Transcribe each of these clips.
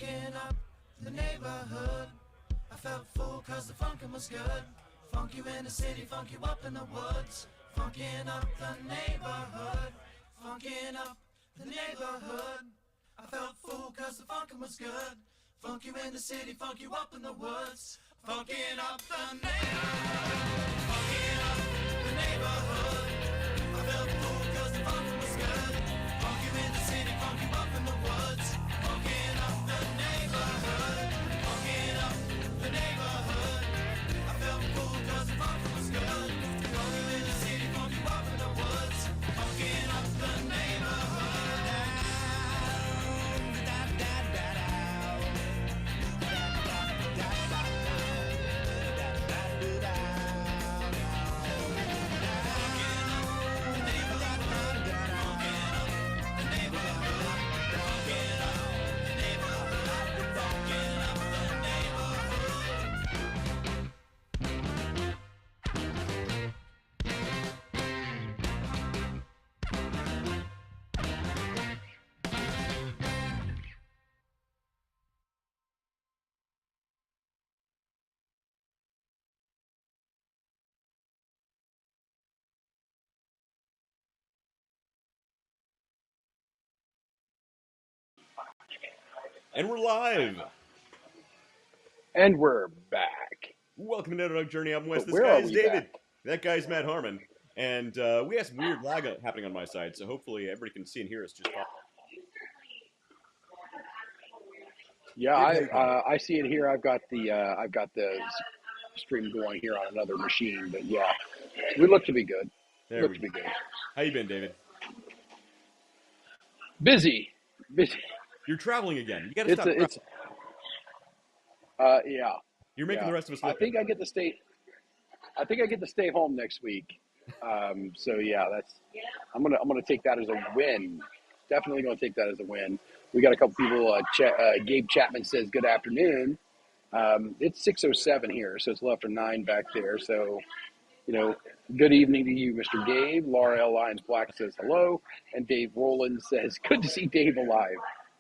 funkin' up the neighborhood. I felt full cause the funkin' was good. Funk you in the city, funk you up in the woods. Funkin' up the neighborhood. Funkin' up the neighborhood. I felt full cause the funkin' was good. Funk you in the city, funk you up in the woods. Funkin' up the neighborhood. Funkin' up the neighborhood. I felt full cause the funkin' was good. Funk you in the city, funk you up in the woods. Funkin' up the neighborhood. Funkin' up the neighborhood. I felt full cause the funkin' was good. Funk you in the city, funk you up in the woods. Funkin' up the neighborhood. And we're live. And we're back. Welcome to Underdog Journey. I'm Wes. But This where guy are is we David. back? That guy's Matt Harmon. And we have some weird lag happening on my side, so hopefully everybody can see and hear us just fine. Yeah, David, how you doing? I see it here. I've got the stream going here on another machine, but yeah, we look to be good. There Look we to go. be good. How you been, David? Busy. You're traveling again. You got to It's stop a traveling. it's yeah You're making yeah. the rest of us I look good. think I get to stay. I think I get to stay home next week. So yeah, I'm gonna take that as a win. Definitely gonna take that as a win. We got a couple people. Gabe Chapman says good afternoon. It's 6:07 here, so it's a little after 9 back there. So, good evening to you, Mr. Gabe. Laura L. Lyons Black says hello, and Dave Rowland says good to see Dave alive.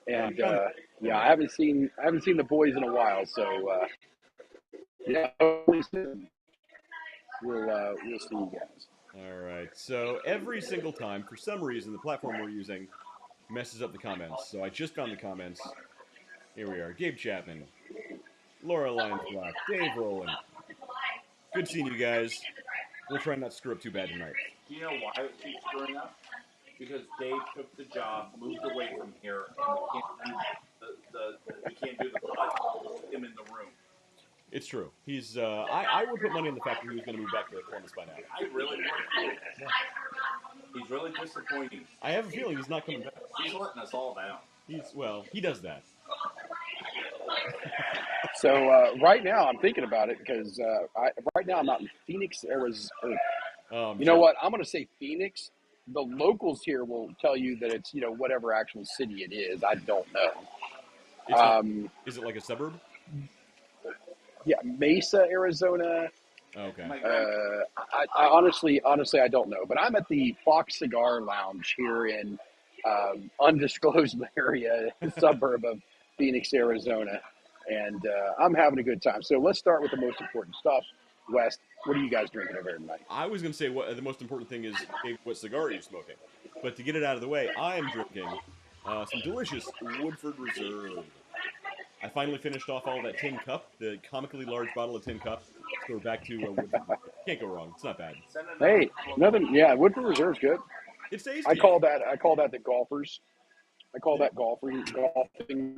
And Found yeah, I haven't seen the boys in a while, so yeah, hopefully soon we'll see you guys. All right. So every single time, for some reason, the platform we're using messes up the comments. So I just found the comments. Here we are. Gabe Chapman, Laura Lyons Black, Dave Rowland. Good seeing you guys. We'll try not to screw up too bad tonight. Do you know why it keeps screwing up? Because Dave took the job, moved away from here, and we can't do the podcast with him in the room. It's true. He's. I would put money on the fact that he was going to move back to Columbus by now. I really would too. Yeah. He's really disappointing. I have a feeling he's not coming back. He's letting us all down. He does that. So right now I'm thinking about it because right now I'm out in Phoenix, Arizona. You know what? I'm going to say Phoenix. The locals here will tell you that it's whatever actual city it is. I don't know. Is it like a suburb? Yeah, Mesa, Arizona. Oh, okay. I honestly I don't know. But I'm at the Fox Cigar Lounge here in undisclosed area, suburb of Phoenix, Arizona, and I'm having a good time. So let's start with the most important stuff. West, what are you guys drinking over here tonight? I was going to say the most important thing is what cigar are you smoking? But to get it out of the way, I am drinking some delicious Woodford Reserve. I finally finished off all that tin cup, the comically large bottle of tin cup. So we're back to Woodford. Can't go wrong. It's not bad. Hey, nothing. Yeah, Woodford Reserve's good. It's tasty. I call that the golfers. I call that golfing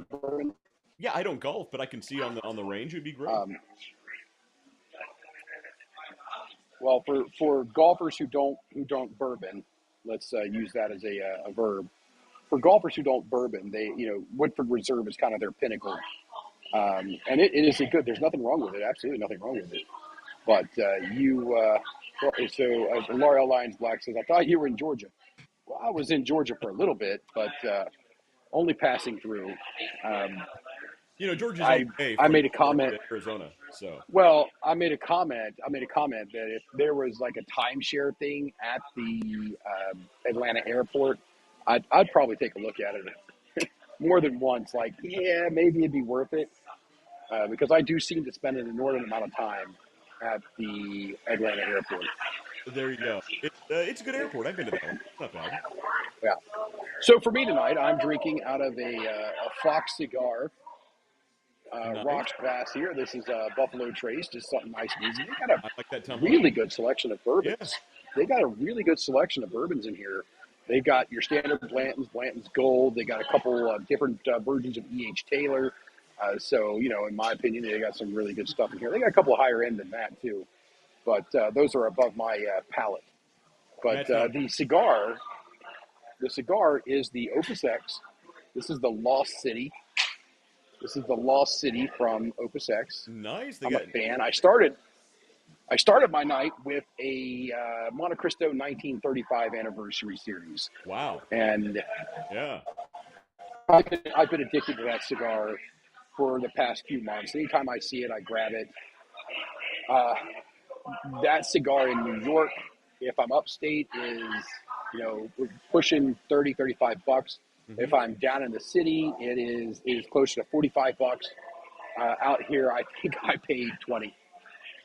bourbon. Yeah, I don't golf, but I can see on the range. It'd be great. Well, for golfers who don't bourbon, let's use that as a verb. For golfers who don't bourbon, Woodford Reserve is kind of their pinnacle, and it is good. There's nothing wrong with it. Absolutely nothing wrong with it. But Laura Lyons Black says, I thought you were in Georgia. Well, I was in Georgia for a little bit, but only passing through. Georgia's I made a comment. Arizona, so. Well, I made a comment that if there was like a timeshare thing at the Atlanta airport, I'd probably take a look at it. more than once, like, yeah, maybe it'd be worth it, because I do seem to spend an inordinate amount of time at the Atlanta airport. There you go. It's a good airport. I've been to that one. It's not bad. Yeah. So for me tonight, I'm drinking out of a Fox cigar, Nice. rocks glass here. This is Buffalo Trace, just something nice and easy. They got a I like that tumbler. really good selection of Yeah. bourbons. They got a really good selection of bourbons in here. They've got your standard Blanton's Gold. They got a couple different versions of E.H. Taylor. So, in my opinion, they got some really good stuff in here. They got a couple higher end than that, too. But those are above my palate. But the cigar is the Opus X. This is the Lost City. This is the Lost City from Opus X. Nice. I'm a fan. I started my night with a Monte Cristo 1935 anniversary series. Wow. And yeah, I've been addicted to that cigar for the past few months. Anytime I see it, I grab it. That cigar in New York, if I'm upstate, is pushing $30-$35. Mm-hmm. If I'm down in the city, it is closer to $45. Out here, I think I paid $20.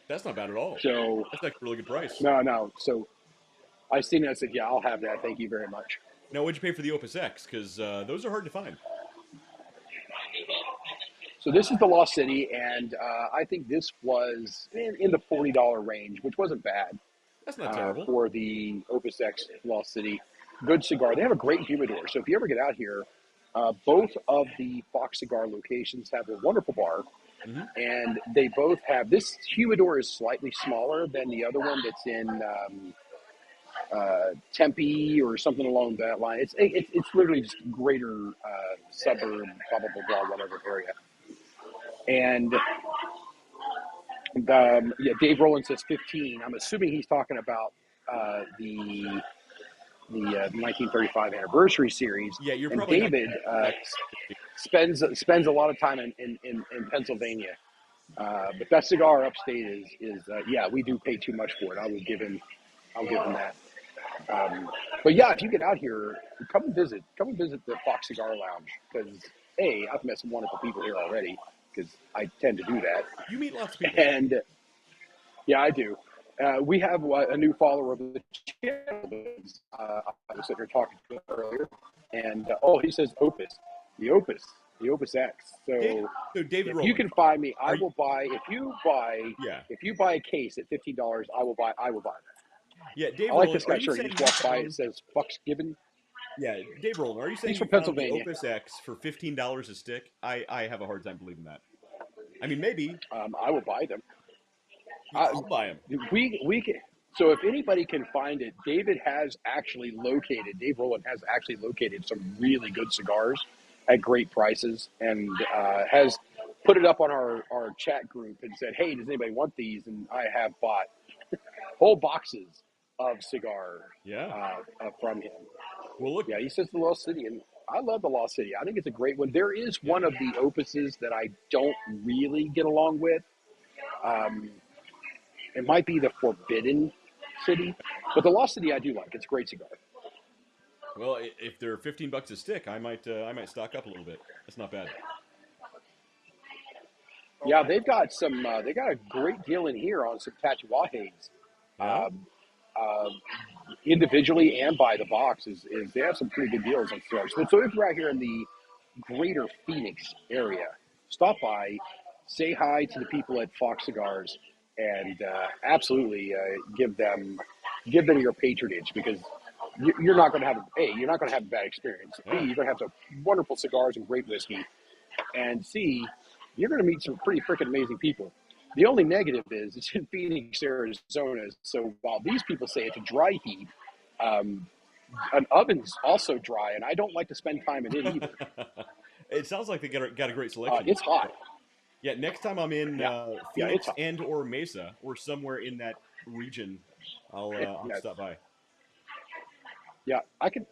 That's not bad at all. So that's actually a really good price. No. So I seen it. I said, "Yeah, I'll have that. Thank you very much." Now, what'd you pay for the Opus X? Because those are hard to find. So this is the Lost City, and I think this was in the $40 range, which wasn't bad. That's not terrible for the Opus X Lost City. Good cigar. They have a great humidor. So if you ever get out here, both of the Fox Cigar locations have a wonderful bar. Mm-hmm. And they both have, this humidor is slightly smaller than the other one that's in Tempe or something along that line. It's literally just greater suburb, blah, blah, blah, blah, whatever area. And Dave Rowland says 15. I'm assuming he's talking about the 1935 anniversary series. Yeah, you're and probably David spends a lot of time in Pennsylvania. But that cigar upstate is we do pay too much for it. I'll give him that. But yeah, if you get out here, come and visit the Fox Cigar Lounge, because I've met some wonderful people here already, because I tend to do that. You meet lots of people. And yeah, I do. We have a new follower of the channel. I was sitting here talking to him earlier, and he says Opus, the Opus X. So David if Rowland, you can find me, I will buy. If you buy a case at $15, I will buy that. Yeah, Dave I like Rowland, this guy's shirt. He just walks by. It says "Fucks Given." Yeah, Dave Rowland, are you saying he's from you found Pennsylvania? the Opus X for $15 a stick? I have a hard time believing that. I mean, maybe. I will buy them. I'll buy them. We can. So if anybody can find it, Dave Rowland has actually located some really good cigars at great prices, and has put it up on our chat group and said, "Hey, does anybody want these?" And I have bought whole boxes of cigar from him. Well, look. Yeah, he says the Lost City, and I love the Lost City. I think it's a great one. There is one of the opuses that I don't really get along with. It might be the Forbidden City, but the Lost City I do like. It's a great cigar. Well, if they're $15 a stick, I might stock up a little bit. That's not bad. Yeah, they've got some. They got a great deal in here on some Tatuajes. Yeah. Individually and by the box is they have some pretty good deals on cigars. So if you're out here in the greater Phoenix area, stop by, say hi to the people at Fox Cigars, and absolutely give them your patronage, because you're not going to have a bad experience. B, you're going to have some wonderful cigars and great whiskey, and C, you're going to meet some pretty freaking amazing people. The only negative is it's in Phoenix, Arizona. So while these people say it's a dry heat, an oven's also dry, and I don't like to spend time in it either. It sounds like they got a great selection. It's hot. Yeah, next time I'm in Phoenix and or Mesa or somewhere in that region, I'll stop by. Yeah, I could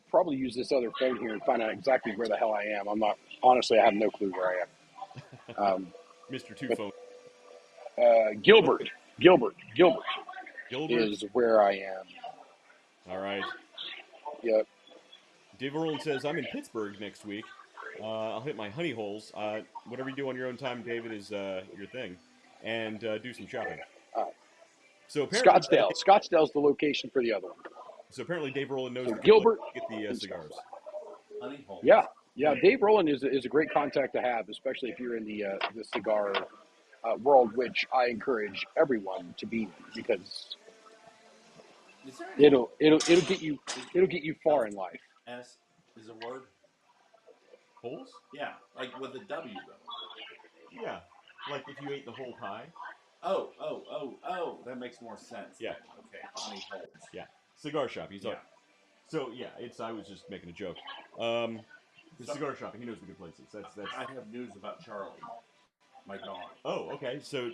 probably use this other phone here and find out exactly where the hell I am. Honestly, I have no clue where I am. Mr. Two Phone. Gilbert is where I am. All right. Yep. Dave Rowland says, I'm in Pittsburgh next week. I'll hit my honey holes. Whatever you do on your own time, David, is your thing, and do some shopping. Uh, So apparently, Scottsdale. Scottsdale's the location for the other one. Dave Rowland knows So the people Gilbert that get the and cigars. Honey holes. Yeah. Dave Rowland is a great contact to have, especially if you're in the cigar world, which I encourage everyone to be in, because Is there any it'll get you far in life. S is a word? Holes? Yeah, like with a W though. Yeah, like if you ate the whole pie. Oh, that makes more sense. Yeah. Okay, honey holes. Yeah, cigar shop. He's like, so yeah, I was just making a joke. The cigar shop. He knows the good places. That's. I have news about Charlie, my dog. Oh, okay. So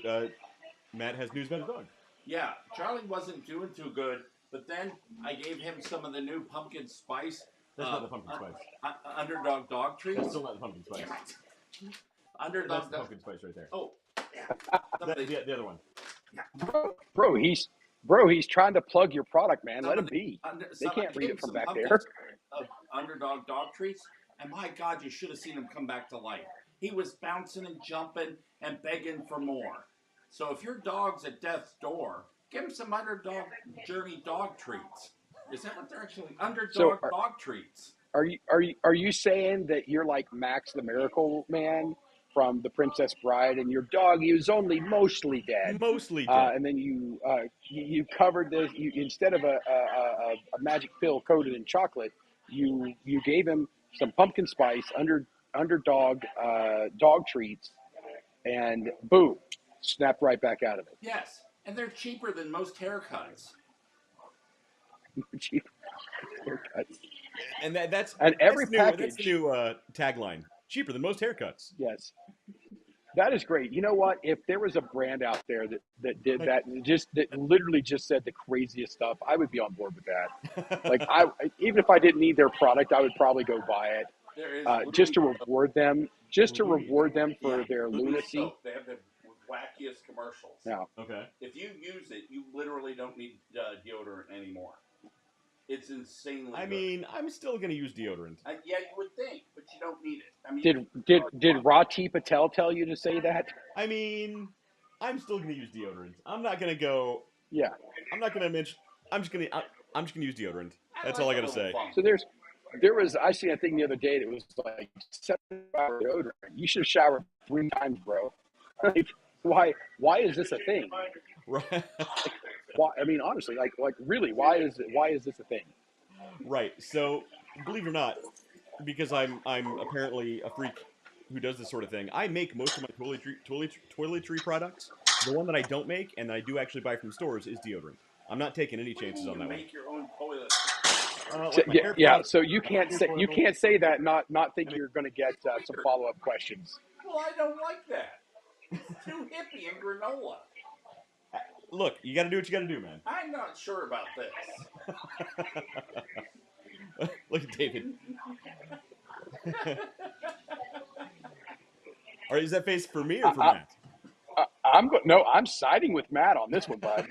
Matt has news about his dog. Yeah, Charlie wasn't doing too good, but then I gave him some of the new pumpkin spice. That's not the pumpkin spice. Underdog dog treats. That's still not the pumpkin spice. Underdog. That's the pumpkin spice right there. Oh, The other one. Bro, he's trying to plug your product, man. Let him be. They can't read it from back there. Underdog dog treats, and my God, you should have seen him come back to life. He was bouncing and jumping and begging for more. So if your dog's at death's door, give him some Underdog Journey dog treats. Is that what they're actually Underdog dog treats? Are you saying that you're like Max the Miracle Man from The Princess Bride, and your dog, he was only mostly dead, and then you covered this. Instead of a magic pill coated in chocolate, you gave him some pumpkin spice Underdog dog treats, and boom, snapped right back out of it. Yes, and they're cheaper than most haircuts. Cheap haircuts. And that's every package. That's the new tagline. Cheaper than most haircuts. Yes. That is great. You know what? If there was a brand out there that did that, that literally just said the craziest stuff, I would be on board with that. Like even if I didn't need their product, I would probably go buy it. Just to reward them. For their lunacy. Soap. They have the wackiest commercials. Yeah. Okay. If you use it, you literally don't need deodorant anymore. It's insanely. I mean, I'm still gonna use deodorant. Yeah, you would think, but you don't need it. I mean, did Rati Patel tell you to say that? I mean, I'm still gonna use deodorant. I'm not gonna go. Yeah. I'm not gonna mention. I'm just gonna use deodorant. That's all I gotta say. So I seen a thing the other day that was like 7-hour deodorant. You should have showered 3 times, bro. Like, why is this a thing? Right. Why? I mean, honestly, like really, why is this a thing? Right. So, believe it or not, because I'm apparently a freak who does this sort of thing. I make most of my toiletry products. The one that I don't make and that I do actually buy from stores is deodorant. I'm not taking any chances on that one. Make your own toilet. So you can't say that not think you're going to get some follow-up questions. Well, I don't like that. It's too hippie and granola. Look, you got to do what you got to do, man. I'm not sure about this. Look at David. All right, is that face for me or for Matt? I'm siding with Matt on this one, bud.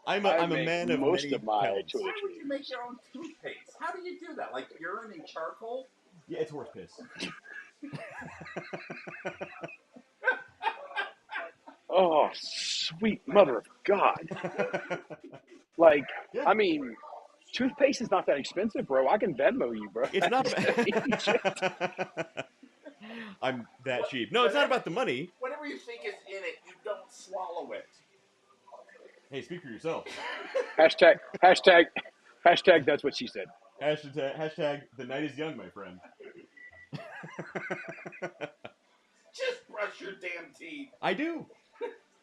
I'm a man of most many of my talents. Why would you make your own toothpaste? How do you do that? Like urine and charcoal? Yeah, it's horse piss. Oh, sweet mother of God. Like, yeah. I mean, toothpaste is not that expensive, bro. I can Venmo you, bro. It's not bad. I'm that cheap. No, it's not about the money. Whatever you think is in it, you don't swallow it. Hey, speak for yourself. Hashtag, that's what she said. Hashtag, the night is young, my friend. Just brush your damn teeth. I do.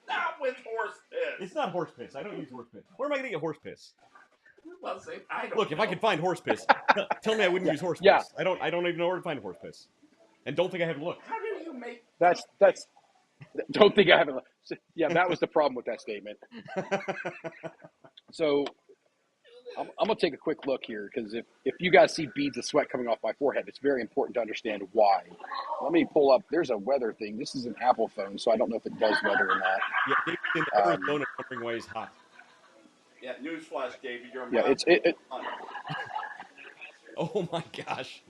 Not with horse piss. It's not horse piss. I don't use horse piss. Where am I going to get horse piss? Well, I don't Look, know. if I could find horse piss, tell me I wouldn't use horse piss. I don't even know where to find horse piss. And don't think I haven't looked. How do you make... That's... Don't think I haven't looked. Yeah, that was the problem with that statement. So... I'm going to take a quick look here, because if you guys see beads of sweat coming off my forehead, it's very important to understand why. Let me pull up. There's a weather thing. This is an Apple phone, so I don't know if it does weather or not. Yeah, David's in Arizona wondering why he's hot. Yeah, newsflash, David. You're yeah, Oh my gosh.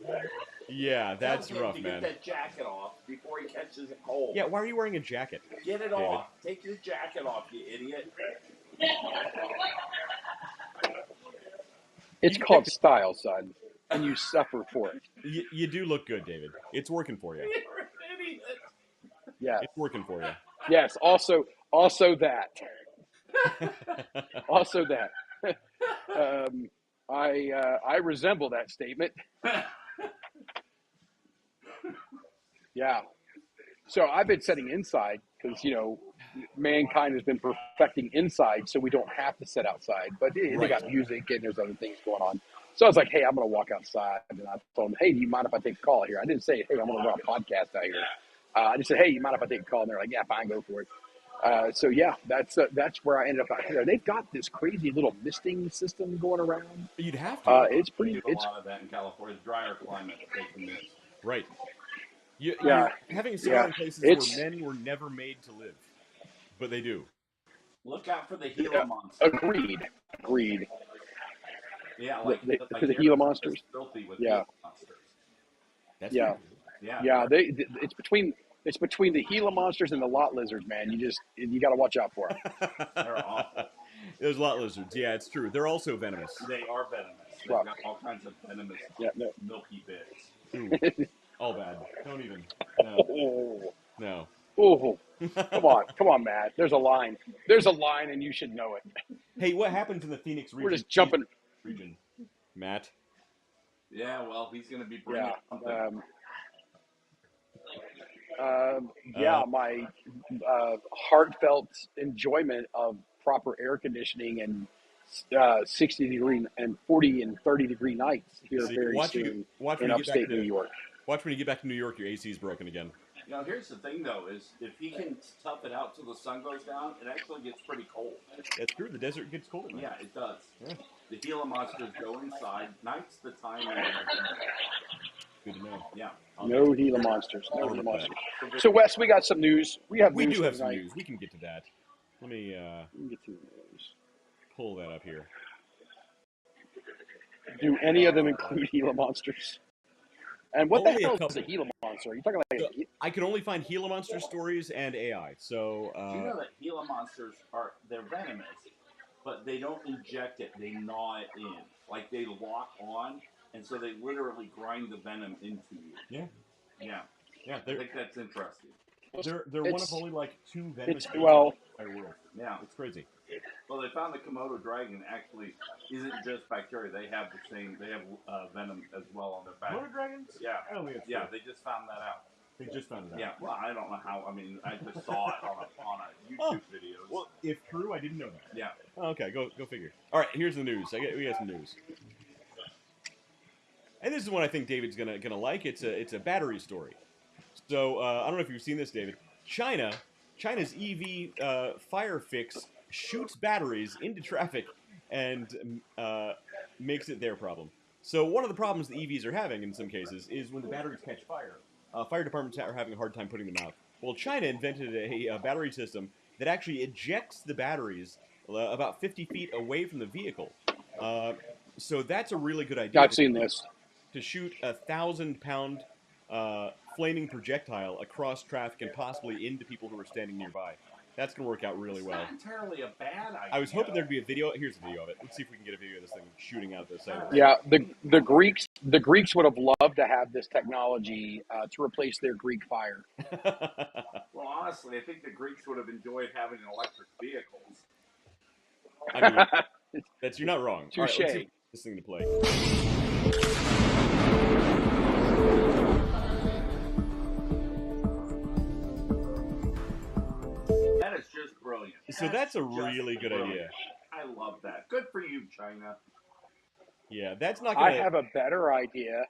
Yeah, that's Tell him rough, to man. get that jacket off before he catches a cold. Yeah, why are you wearing a jacket? Get it David? off. Take your jacket off, you idiot. It's called style, son, and you suffer for it. You do look good, David. It's working for you. You're an idiot. Yeah. It's working for you. Yes. Also that. Also that. I resemble that statement. Yeah. So I've been setting inside because, mankind has been perfecting inside so we don't have to set outside. But they Right. got music and there's other things going on. So I was like, hey, I'm going to walk outside. And I told them, hey, do you mind if I take a call here? I didn't say, hey, I'm going to run a podcast out here. I just said, hey, you mind if I take a call? And they're like, yeah, fine, go for it. So yeah, that's where I ended up out here. They've got this crazy little misting system going around. You'd have to. It's We pretty. do a It's lot of that in California. Drier climate, they can miss. Right. You're having a yeah, in places it's- where men were never made to live. But they do. Look out for the Gila monster. agreed. Yeah, The here, Gila monsters? It's filthy with Yeah. Gila monsters. That's Yeah. pretty cool. Yeah. It's between the Gila monsters and the lot lizards, man. You got to watch out for them. They're awful. There's lot lizards. Yeah, it's true. They're also venomous. They are venomous. They've Well, got all kinds of venomous, Yeah, no. milky bits. Ooh, all bad. Don't even. No. Oh, No. oh, come on, Matt. There's a line, and you should know it. Hey, what happened to the Phoenix region? We're just jumping. Region, Matt. Yeah, well, he's going to be bringing Yeah. something. My heartfelt enjoyment of proper air conditioning and 60 degree and 40 and 30 degree nights here See, very watch soon when in you get back upstate to New York. Watch when you get back to New York, your AC's broken again. Here's the thing, though, is if he can tough it out till the sun goes down, it actually gets pretty cold. That's true. The desert gets colder. Man. Yeah, it does. Yeah. The Gila monsters go inside. Night's the time. Good to know. Yeah. No Gila monsters. No I'll Gila remember monsters. So Wes, we got some news. We We news do have some tonight. news. We can get to that. Let me We can get to the news. pull that up here. Do any of them include Gila monsters? And what Only the a hell is couple. a Gila monster? Are you talking like So, I can only find Gila monster stories and AI. So Do you know that Gila monsters they're venomous, but they don't inject it, they gnaw it in. Like they lock on, and so they literally grind the venom into you. Yeah. Yeah. yeah, I think that's interesting. they're one of only like 2 venomous it's creatures well, in the entire world. Yeah. It's crazy. Well, they found the Komodo dragon actually isn't just bacteria. They have venom as well on their back. Motor dragons? Yeah. I don't think it's Yeah, true. they just found that out. They just found it out. Yeah. Well, I don't know how. I mean, I just saw it on a YouTube videos. Well, if true, I didn't know that. Yeah. Oh, okay, go figure. All right, here's the news. We got some news. And this is one I think David's gonna like. It's a battery story. So I don't know if you've seen this, David. China's EV fire fix shoots batteries into traffic and makes it their problem. So one of the problems the EVs are having in some cases is when the batteries catch fire. Fire departments are having a hard time putting them out. Well, China invented a battery system that actually ejects the batteries about 50 feet away from the vehicle. So that's a really good idea. I've seen this. To shoot a 1,000-pound flaming projectile across traffic and possibly into people who are standing nearby. That's going to work out really well. It's not entirely a bad idea. I was hoping there'd be a video. Here's a video of it. Let's see if we can get a video of this thing shooting out the side of the road. Yeah, the Greeks would have loved to have this technology to replace their Greek fire. Well, honestly, I think the Greeks would have enjoyed having electric vehicles. I mean, you're not wrong. All right, let's Touche. see this thing to play. That is just brilliant. So that's a just really good brilliant. idea. I love that. Good for you, China. Yeah, that's not I going to... have a better idea.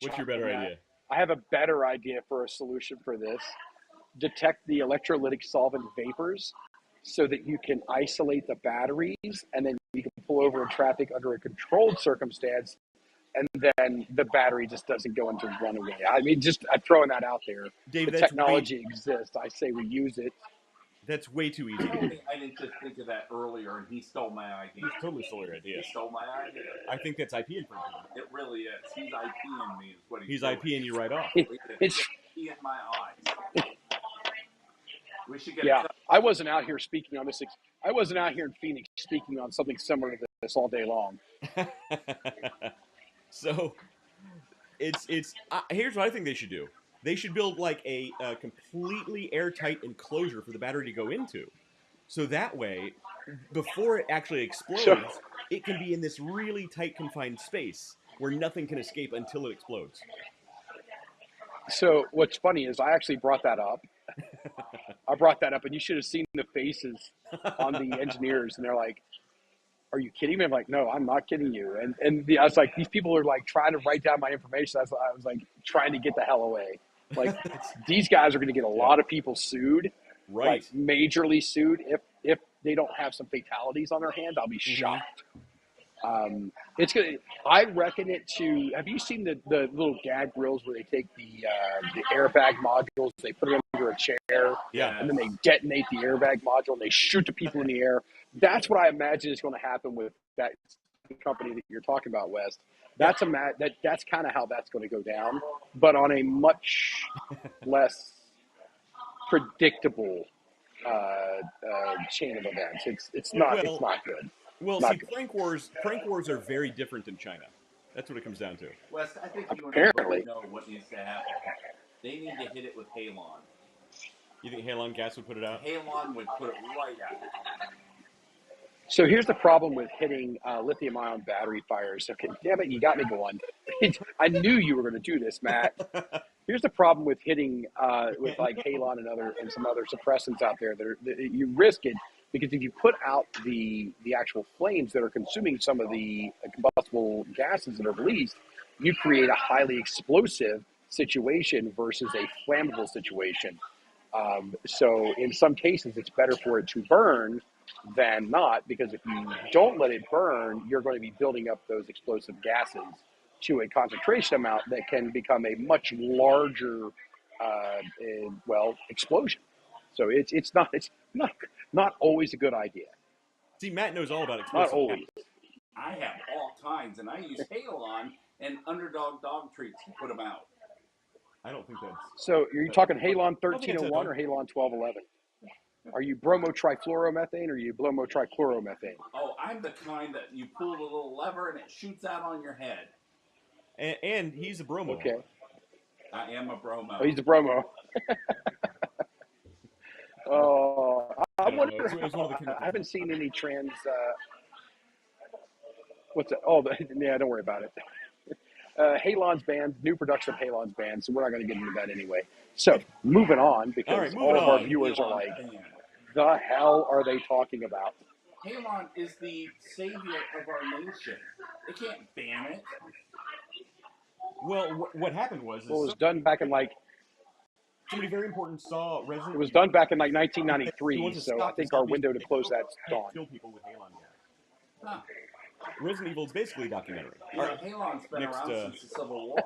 What's your better idea? I have a better idea for a solution for this. Detect the electrolytic solvent vapors so that you can isolate the batteries and then you can pull over in traffic under a controlled circumstance and then the battery just doesn't go into runaway. I mean, I'm throwing that out there. Dave, The that's technology exists. I say we use it. That's way too easy. I didn't just think of that earlier, and he stole my idea. He totally stole your idea. He stole my idea. I think that's IP infringement. It really is. He's IPing me, is what He's doing. IPing you right off. It's He in my eyes. We should get. yeah. I wasn't out here speaking on this. I wasn't out here in Phoenix speaking on something similar to this all day long. So it's here's what I think they should do. They should build like a completely airtight enclosure for the battery to go into. So that way, before it actually explodes, it can be in this really tight confined space where nothing can escape until it explodes. So what's funny is I actually brought that up. And you should have seen the faces on the engineers, and they're like, "Are you kidding me?" I'm like, "No, I'm not kidding you." I was like, "These people are like trying to write down my information." I was like trying to get the hell away. Like these guys are going to get a lot of people sued, Right? like majorly sued. If they don't have some fatalities on their hands, I'll be shocked. It's good. I reckon it to. Have you seen the little gag grills where they take the airbag modules, they put it under a chair, Yeah. and then they detonate the airbag module and they shoot the people in the air? That's what I imagine is going to happen with that company that you're talking about, West. That's that's kind of how that's going to go down, but on a much less predictable chain of events. It's not good. Well, Not see, good. prank wars are very different in China. That's what it comes down to. Wes, I think you and Apparently. I know what needs to happen. They need to hit it with halon. You think halon gas would put it out? Halon would put it right out. So here's the problem with hitting lithium-ion battery fires. Okay, damn it, you got me going. I knew you were going to do this, Matt. Here's the problem with hitting with like halon and some other suppressants out there that you risk it because if you put out the actual flames that are consuming some of the combustible gases that are released, you create a highly explosive situation versus a flammable situation. So in some cases, it's better for it to burn than not, because if you don't let it burn, you're going to be building up those explosive gases to a concentration amount that can become a much larger, explosion. So it's not always a good idea. See, Matt knows all about Not explosive always. gas. I have all kinds, and I use halon and Underdog dog treats to put them out. I don't think that's... So are you talking halon 1301 or halon 1211? Are you bromotrifluoromethane or are you bromotrichloromethane? Oh, I'm the kind that you pull the little lever and it shoots out on your head. And he's a bromo. Okay. I am a bromo. Oh, he's a bromo. I wonder. It's one of the I haven't seen any trans. What's it? Oh, yeah. Don't worry about it. Halon's banned. New production of Halon's banned, so we're not going to get into that anyway. So moving on, because all of our viewers are like, "The hell are they talking about?" Halon is the savior of our nation. They can't ban it. Well, what happened was... Well, it was done back in somebody very important saw Resident It was Evil. done back in like He 1993, wants to so stop I think this our company. window to They close can't that's gone. kill people with halon gas. Huh. Resident Evil is basically a documentary. You know, Halon's been Next, around since the Civil War.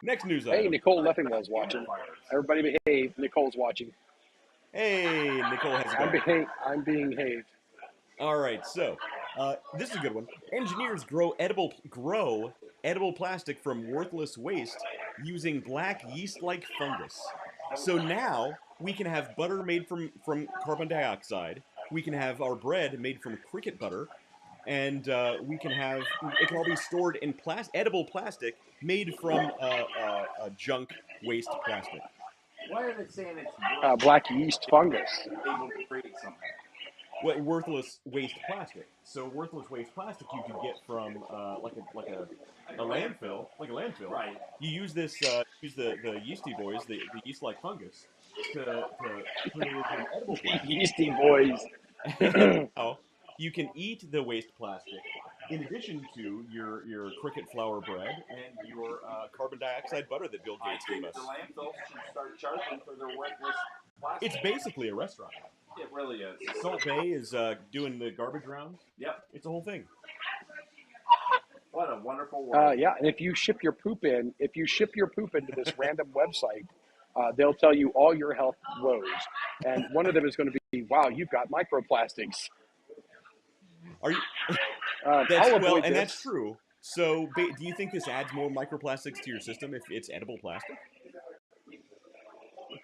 Next news Hey, item. Nicole Leffingwell's watching. Everybody behave. Nicole's watching. Hey, Nicole has it going. I'm being behaved. All right, so this is a good one. Engineers grow edible plastic from worthless waste using black yeast-like fungus. So now we can have butter made from carbon dioxide. We can have our bread made from cricket butter, and it can all be stored in edible plastic made from junk waste plastic. Why are they saying it's Black yeast fungus. able to create something? What worthless waste plastic? So worthless waste plastic you can get from like a landfill, Right. You use this use the yeasty boys, the yeast-like fungus, to turn it into an edible plastic. Yeasty boys. Oh, you can eat the waste plastic in addition to your cricket flour bread and your carbon dioxide butter that Bill I Gates gave think us. the landfills should start charging for their worthless plastic. It's basically a restaurant. It really is. Salt Bay is doing the garbage rounds. Yep. It's a whole thing. What a wonderful world. Yeah, and if you ship your poop into this random website, they'll tell you all your health woes. And one of them is going to be, wow, you've got microplastics. Are you? I'll avoid this. That's true. So, do you think this adds more microplastics to your system if it's edible plastic?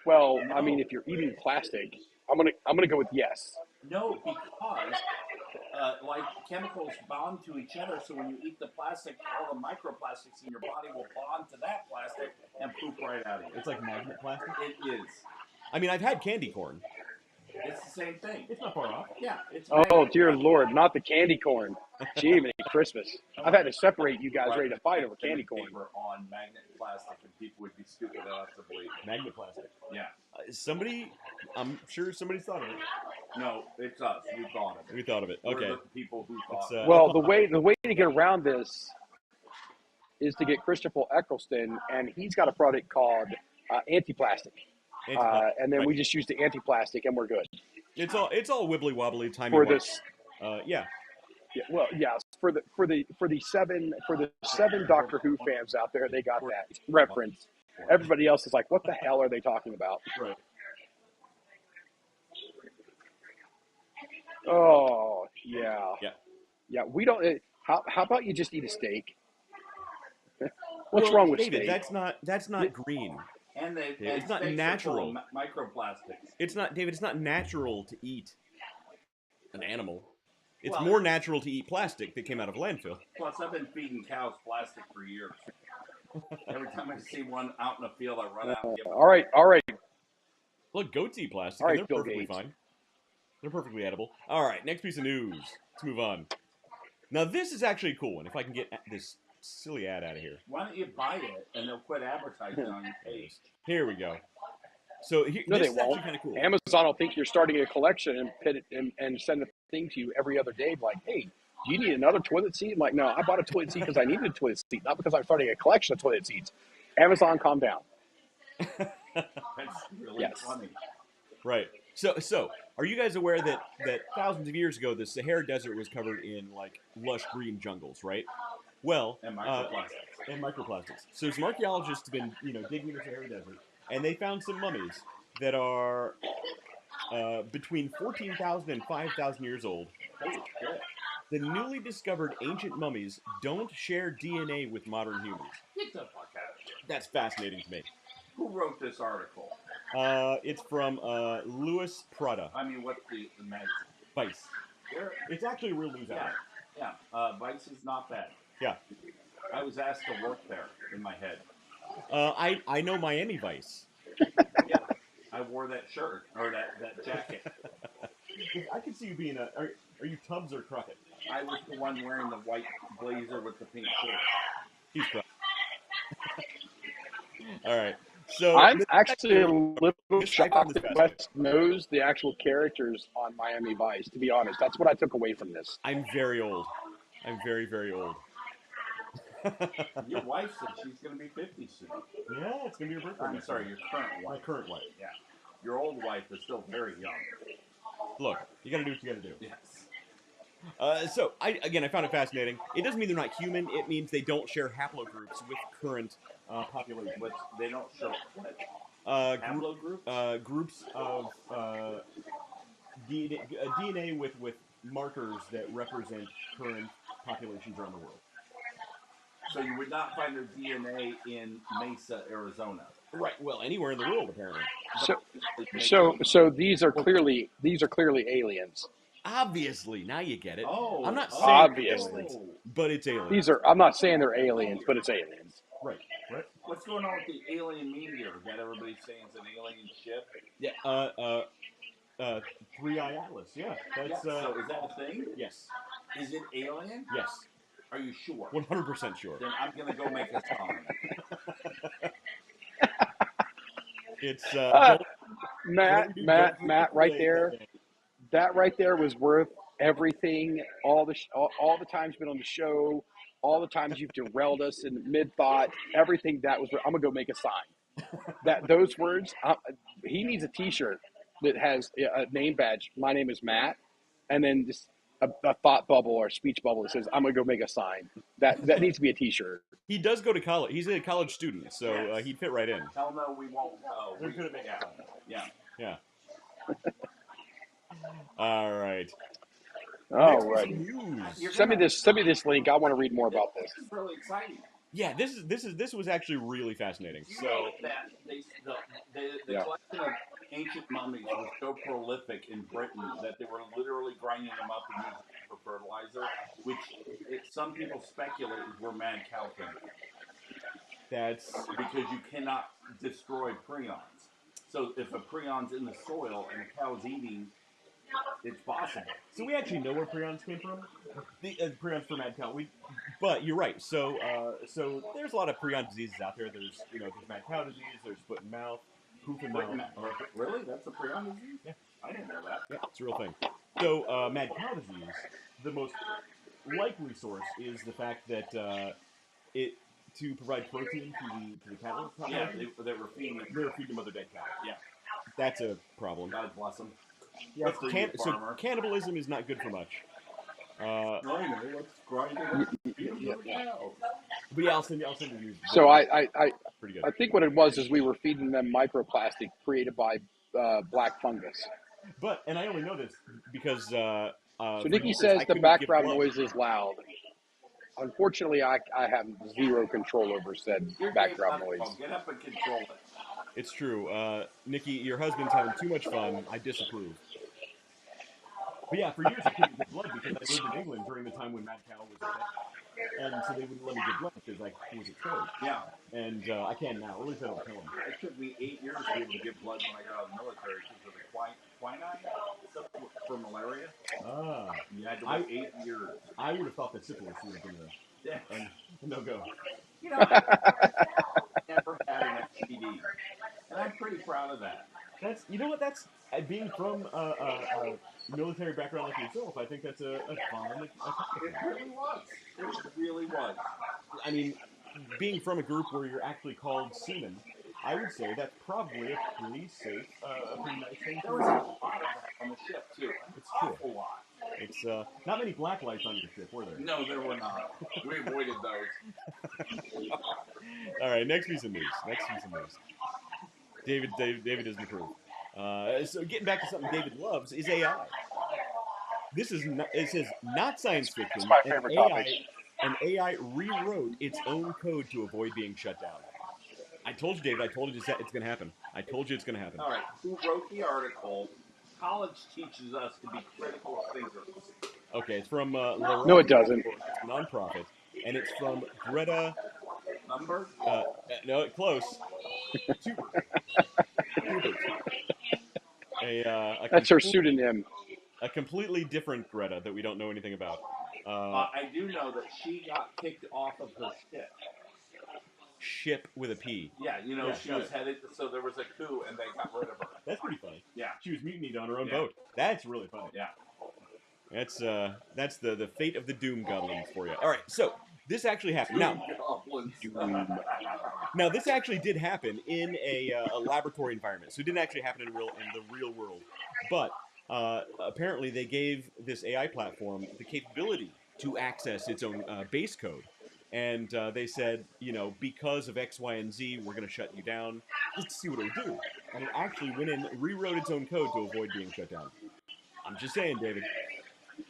Well, I mean, if you're eating plastic, I'm gonna go with yes. No, because like chemicals bond to each other, so when you eat the plastic, all the microplastics in your body will bond to that plastic and poop right out of you. It's like magnet plastic. It is. I mean, I've had candy corn. It's the same thing. It's not far off. Yeah, it's. Oh magnet. dear Lord, not the candy corn. Gee, many Christmas. I've had to separate you guys ready to fight over candy corn. Paper on magnet plastic, and people would be stupid enough to believe. Magnet plastic. Yeah. I'm sure somebody's thought of it. No, it's us. We thought of it. We thought of it. Okay. We're the people who thought. Well, the way to get around this is to get Christopher Eccleston, and he's got a product called anti-plastic. And then we just use the anti-plastic, and we're good. It's all wibbly wobbly, timey For wimey. this. Yeah. Well, yes. For the seven Doctor Who fans out there, they got that reference. Everybody else is like, what the hell are they talking about? Right. Oh yeah. Yeah. Yeah. We don't. How about you just eat a steak? What's wrong with David, steak? That's not green. And it's not natural. Microplastics. It's not, David. It's not natural to eat an animal. It's Well, more natural to eat plastic that came out of landfill. Plus, I've been feeding cows plastic for years. Every time I see one out in the field, I run out and give them. All right. Look, goats eat plastic, All right, and they're Bill perfectly Gates. fine. They're perfectly edible. All right, next piece of news. Let's move on. Now, this is actually a cool one. If I can get this silly ad out of here. Why don't you buy it and they'll quit advertising on your page? Here we go. So No, this they is actually won't. kind of cool. Amazon will think you're starting a collection and put it and send a thing to you every other day, like, hey, do you need another toilet seat? I'm like, no, I bought a toilet seat because I needed a toilet seat, not because I'm starting a collection of toilet seats. Amazon, calm down. That's really Yes. funny. Right. So, are you guys aware that thousands of years ago the Sahara Desert was covered in like lush green jungles, right? Well, And microplastics. and microplastics. So some archaeologists have been, digging the Sahara Desert, and they found some mummies that are between 14,000 and 5,000 years old. Holy shit. The newly discovered ancient mummies don't share DNA with modern humans. Get the fuck out of here. That's fascinating to me. Who wrote this article? It's from Louis Prada, I mean, what's the magazine? Vice. It's actually a real news Yeah. outlet. Yeah. Vice is not bad. Yeah. I was asked to work there in my head. I know Miami Vice. Yeah. I wore that shirt or that jacket. I could see you being are you Tubbs or Crockett? I was the one wearing the white blazer with the pink shirt. He's Crockett. All right. So I'm actually a little I shocked found this that West knows the actual characters on Miami Vice, to be honest. That's what I took away from this. I'm very old. I'm very, very old. Your wife said she's going to be 50 soon. Yeah, it's gonna be your birthday. I'm next sorry, month. your current My wife. current wife. Yeah. Your old wife is still very young. Look, you gotta do what you gotta do. Yes. So I found it fascinating. It doesn't mean they're not human. It means they don't share haplogroups with current population. But they don't show what? Group, Haplogroup? groups of DNA with markers that represent current populations around the world. So you would not find their DNA in Mesa, Arizona. Right. Well, anywhere in the world, apparently. So these are clearly aliens. Obviously, now you get it. Oh, I'm not saying Obviously. aliens, but it's aliens. These are. I'm not saying they're aliens, but it's aliens. Right. Right. What's going on with the alien meteor that everybody's saying it's an alien ship? Yeah. Three-Eye Atlas. Yeah. That's. So is that a thing? Yes. Is it alien? Yes. Are you sure? 100% sure. Then I'm going to go make a sign. It's Matt, right there. That right there was worth everything. All the times you've been on the show, all the times you've derailed us in mid thought. Everything that was. I'm gonna go make a sign. Those words. He needs a T-shirt that has a name badge. My name is Matt, and then just a thought bubble or speech bubble that says, "I'm gonna go make a sign." That needs to be a T-shirt. He does go to college. He's a college student, so Yes. He'd fit right in. Tell them no, we won't go. We're gonna make Yeah. Yeah. All right. All Next is right. news. Send me this link. I want to read more about this. This is really exciting. Yeah, this was actually really fascinating. Do you So know that the Yeah. collection of ancient mummies was so prolific in Britain that they were literally grinding them up and using them for fertilizer, which some people speculate is where mad cow came from, that's because you cannot destroy prions. So if a prion's in the soil and a cow's eating, it's possible. so we actually know where prions came from. The prions for mad cow. But you're right. So there's a lot of prion diseases out there. There's mad cow disease. There's foot and mouth, hoof and mouth. Really? That's a prion disease? Yeah. I didn't know that. Yeah, it's a real thing. So mad cow disease, the most likely source is the fact that it to provide protein to the cattle. Yeah, they were feeding them. They were feeding them other dead cows. Yeah. That's a problem. God bless them. Yeah, Good for you, so farmer. cannibalism is not good for much. I know. Let's grind it up. Feed them cows. But yeah, I'll send you news. So I Pretty good. I think what it was is we were feeding them microplastic created by black fungus. And I only know this because So for Nikki years, says I the couldn't background give blood. noise is loud. Unfortunately, I have zero control over said You're background Dave noise. Buckle. Get up and control it. It's true. Nikki, your husband's having too much fun. I disapprove. But yeah, for years I couldn't get blood because I lived in England during the time when mad cow was a thing. And so they wouldn't let me get blood because I was exposed. Yeah. And I can now. At least I don't kill them. It took me 8 years to be able to get blood when I got out of the military because of the quinine stuff for malaria. Ah. You had to wait 8 years. I would have thought that syphilis would have been a no-go. You know, I never had an STD. And I'm pretty proud of that. That's being from a military background like yourself. I think that's a fine It accomplishment. really was. It really was. I mean, being from a group where you're actually called seaman, I would say that's probably a pretty safe, a pretty nice thing There to was a do. lot of that on the ship, too. It's An true. awful lot. It's not many black lights on your ship, were there? No, there were not. We avoided those. All right, next piece of news. David doesn't approve. So getting back to something David loves is AI. It says not science fiction. It's my favorite topic. An AI rewrote its own code to avoid being shut down. I told you, David. I told you it's going to happen. I told you it's going to happen. All right. Who wrote the article? College teaches us to be critical thinkers. Okay, it's from No, it doesn't. nonprofit, and it's from Greta. Number? No, close. Hubert. That's her pseudonym. A completely different Greta that we don't know anything about. I do know that she got kicked off of her ship. Ship with a P. Yeah, you know, Yeah, she got was it. headed, so there was a coup and they got rid of her. That's pretty funny. Yeah. She was mutinied on her own Yeah. boat. That's really funny. Yeah. That's the fate of the Doom Goblins for you. All right, so this actually happened. Now this actually did happen in a laboratory environment, so it didn't actually happen in the real world. But apparently, they gave this AI platform the capability to access its own base code, and they said, because of X, Y, and Z, we're going to shut you down. Just to see what it would do, and it actually went in, rewrote its own code to avoid being shut down. I'm just saying, David.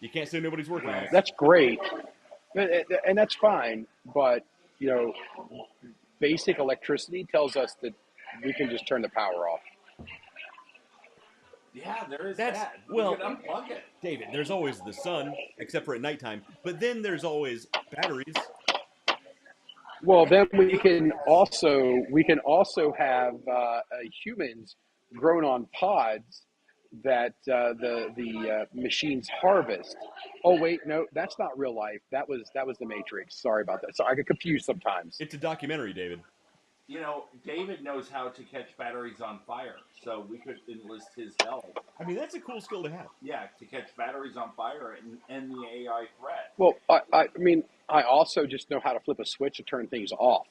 You can't say nobody's working on it. That's great, and that's fine. But basic electricity tells us that we can just turn the power off. Yeah, there is That's- that. well- You can unplug it. David, there's always the sun, except for at nighttime. But then there's always batteries. Well, then we can also have humans grown on pods that the machines harvest. Oh wait, no, that's not real life. That was the Matrix. Sorry about that. So I get confused sometimes. It's a documentary, David. David knows how to catch batteries on fire, so we could enlist his help. I mean, that's a cool skill to have. Yeah, to catch batteries on fire and end the AI threat. Well, I mean, I also just know how to flip a switch to turn things off.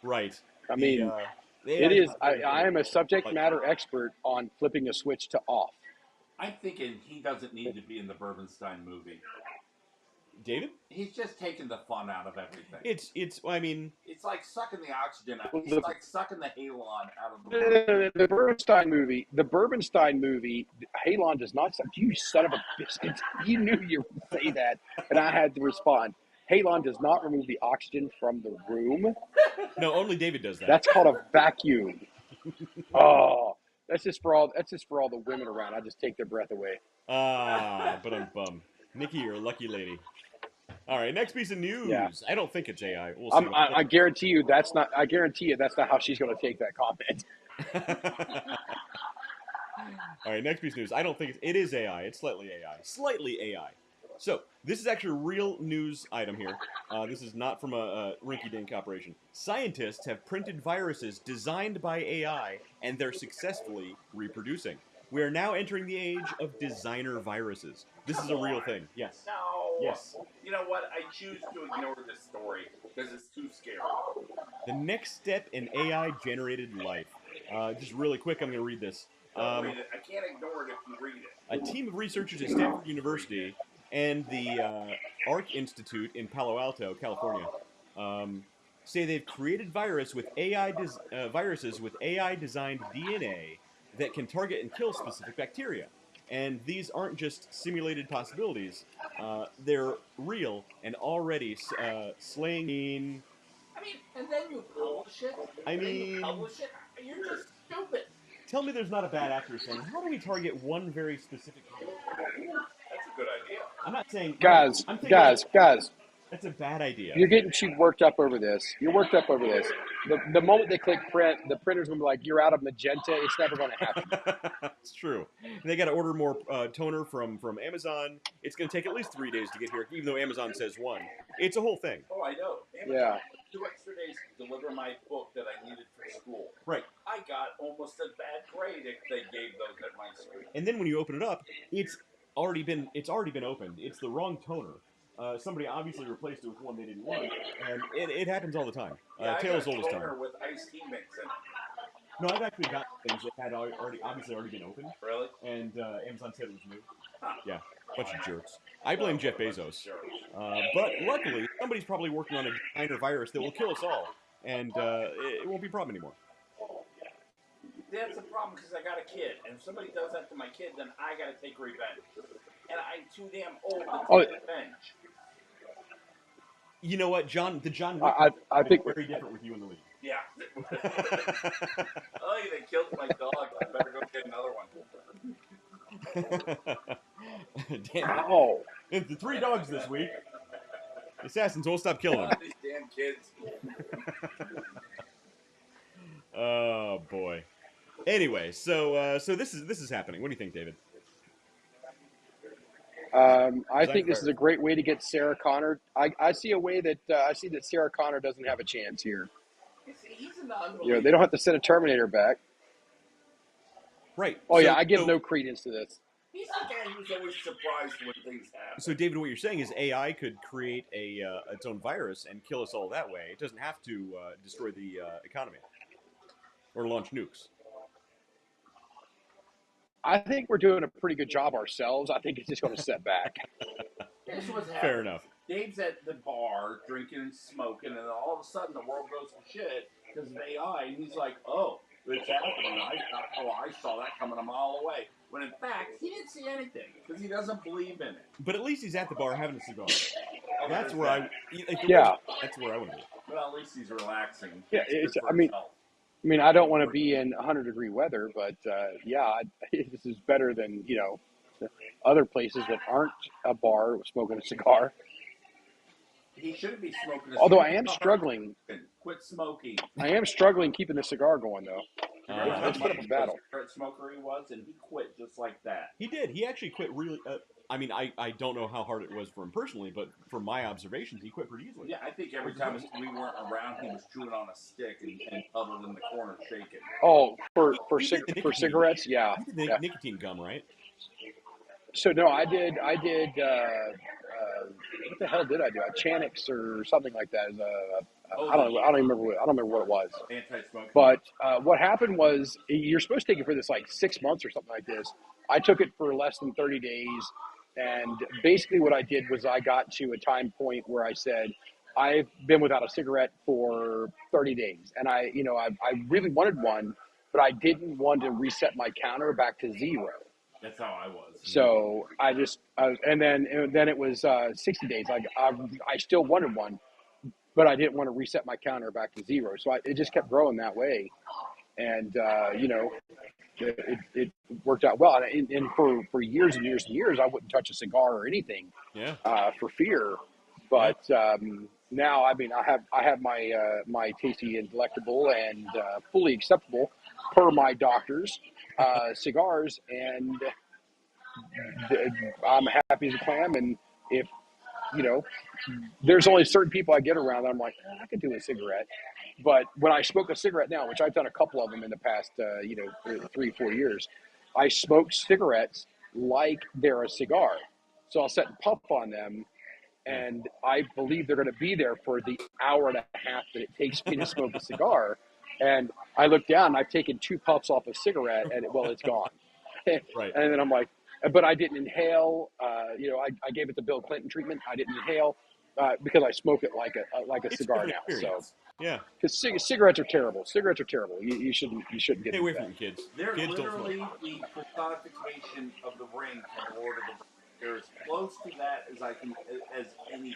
Right. I mean, it is. I am a subject matter expert on flipping a switch to off. I'm thinking he doesn't need to be in the Berbenstein movie. David? He's just taking the fun out of everything. It's. I mean, It's like sucking the oxygen out. Well, It's the- like sucking the halon out of the room. The Burbenstein movie, Halon does not. You son of a biscuit! You knew you would say that, and I had to respond. Halon does not remove the oxygen from the room. no, only David does that. That's called a vacuum. Oh, that's just for all the women around. I just take their breath away. But I'm bummed. Nikki, you're a lucky lady. All right, next piece of news. Yeah. I don't think it's AI. We'll see. I guarantee you that's not. I guarantee you that's not how she's going to take that comment. All right, next piece of news. I don't think it is AI. It's slightly AI. Slightly AI. So this is actually a real news item here. This is not from a rinky-dink operation. Scientists have printed viruses designed by AI, and they're successfully reproducing. We are now entering the age of designer viruses. This is a real thing. Yes. No. Yes. You know what? I choose to ignore this story because it's too scary. The next step in AI-generated life. Just really quick, I'm going to read this. Don't read it. I can't ignore it if you read it. A team of researchers at Stanford University and the ARC Institute in Palo Alto, California, say they've created viruses with AI-designed DNA that can target and kill specific bacteria. And these aren't just simulated possibilities; they're real and already slaying. I mean, and then you publish it. You're just stupid. Tell me there's not a bad actor saying, "How do we target one very specific group?" That's a good idea. I'm not saying Guys, I'm saying guys. that's a bad idea. You're getting too worked up over this. You're worked up over this. The moment they click print, the printer's going to be like, you're out of magenta. It's never going to happen. It's true. They got to order more toner from Amazon. It's going to take at least 3 days to get here, even though Amazon says 1. It's a whole thing. Oh, I know. Yeah. 2 extra days to deliver my book that I needed for school. Right. I got almost a bad grade if they gave those at my school. And then when you open it up, it's already been opened. It's the wrong toner. Somebody obviously replaced it with one they didn't want, and it happens all the time. Tale as old as time. With iced tea mix in it. No, I've actually got things that had already been opened. Really? And Amazon said it was new. Yeah, bunch of jerks. I blame Jeff Bezos. But luckily, somebody's probably working on a designer virus that will kill us all, and it won't be a problem anymore. That's a problem because I got a kid, and if somebody does that to my kid, then I got to take revenge. And I'm too damn old to take revenge. You know what, John? The John I think very different with you in the league. Yeah. Oh, they killed my dog. I better go get another one. Damn. oh, The 3 dogs this week. The assassins won't stop killing them. These damn kids. Oh boy. Anyway, so this is happening. What do you think, David? I think this is a great way to get Sarah Connor. I see a way that that Sarah Connor doesn't have a chance here. He's an unbeliever. You know, they don't have to send a Terminator back. Right. Oh yeah, I give no credence to this. He's the guy who's always surprised when things happen. So, David, what you're saying is AI could create its own virus and kill us all that way. It doesn't have to destroy the economy or launch nukes. I think we're doing a pretty good job ourselves. I think it's just going to set back. Here's what's happening. Fair enough. Dave's at the bar drinking and smoking, and all of a sudden the world goes to shit because of AI, and he's like, "Oh, it's happening. I saw that coming a mile away." When in fact he didn't see anything because he doesn't believe in it. But at least he's at the bar having a cigar. Oh, That's there's where that. that's where I want to be. Well, at least he's relaxing. Yeah, It's good for I mean, himself. I don't want to be in 100-degree weather, but this is better than other places that aren't a bar smoking a cigar. He shouldn't be smoking. Although I am struggling. Quit smoking. I am struggling keeping the cigar going though. Uh, Let's put up a battle. Cigarette smoker he was, and he quit just like that. He did. He actually quit really. I mean, I don't know how hard it was for him personally, but from my observations, he quit pretty easily. Yeah, I think every time we weren't around, he was chewing on a stick and huddled in the corner shaking. Oh, for He did the nicotine. cigarettes, yeah. He did the yeah. nicotine gum, right? So no, I did. What the hell did I do? A Channix or something like that. I don't remember what it was. Anti-smoking. But what happened was you're supposed to take it for this like 6 months or something like this. I took it for less than 30 days, And basically what I did was I got to a time point where I said, I've been without a cigarette for 30 days. And I really wanted one, but I didn't want to reset my counter back to zero. That's how I was. So I just, and then it was 60 days. I still wanted one, but I didn't want to reset my counter back to zero. So it just kept growing that way. And, it worked out well. And for years and years and years, I wouldn't touch a cigar or anything for fear. But now, I mean, I have my my tasty and delectable and fully acceptable, per my doctors, cigars, and I'm happy as a clam. And if there's only certain people I get around that I'm like, I could do a cigarette. But when I smoke a cigarette now, which I've done a couple of them in the past, 3-4 years, I smoke cigarettes like they're a cigar. So I'll set and puff on them, and I believe they're going to be there for the hour and a half that it takes me to smoke a cigar. And I look down, and I've taken 2 puffs off a cigarette, and it's gone. Right. And then I'm like, but I didn't inhale. I gave it the Bill Clinton treatment. I didn't inhale because I smoke it like a It's cigar a now. different experience. So because cigarettes are terrible. Cigarettes are terrible. You shouldn't get Stay into away that. from them, kids. They're Kids don't literally smoke. the personification of the ring from Lord of the Rings. They're as close to that as anything.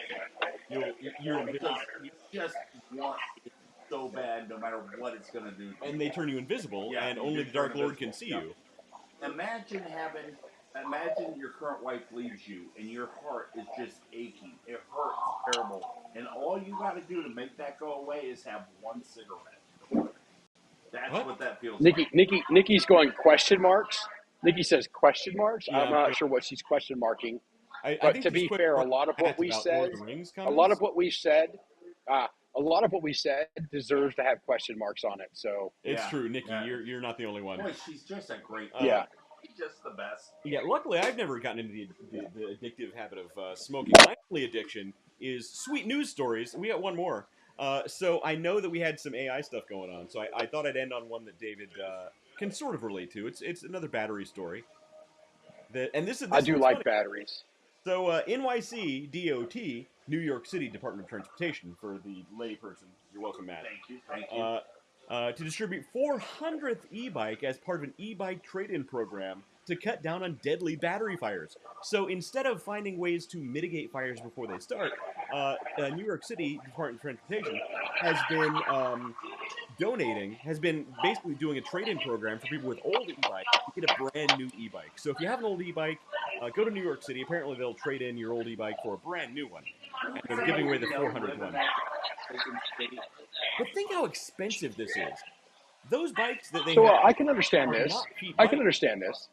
You're Because you just want it so bad, no matter what it's going to do. and they turn you invisible, Yeah, and you only do the Dark turn Lord can invisible. see you. Imagine your current wife leaves you, and your heart is just aching. It hurts terrible, and all you got to do to make that go away is have one cigarette. That's what that feels like. Nikki's going question marks. Nikki says question marks. Yeah, I'm not sure what she's question marking. I But think to she's be quick fair, a about lot of what Matt we about said, Lord of the Rings a comments. lot of what we said, deserves to have question marks on it. So It's true, Nikki. You're not the only one. Boy, she's just a great. Yeah. She's just the best. Yeah, luckily I've never gotten into the addictive habit of smoking. My only addiction is sweet news stories. We got one more. So I know that we had some AI stuff going on, so I thought I'd end on one that David can sort of relate to. It's another battery story. This I do one's like funny. batteries. So NYC DOT, New York City Department of Transportation, for the layperson. You're welcome, Matt. Thank you. To distribute 400th e-bike as part of an e-bike trade-in program to cut down on deadly battery fires. So instead of finding ways to mitigate fires before they start, New York City Department of Transportation has been basically doing a trade-in program for people with old e-bikes to get a brand new e-bike. So if you have an old e-bike, go to New York City. Apparently they'll trade in your old e-bike for a brand new one. And they're giving away the 400th one. But think how expensive this is. Those bikes that they So have I can understand are this. not cheap I bikes. can understand this.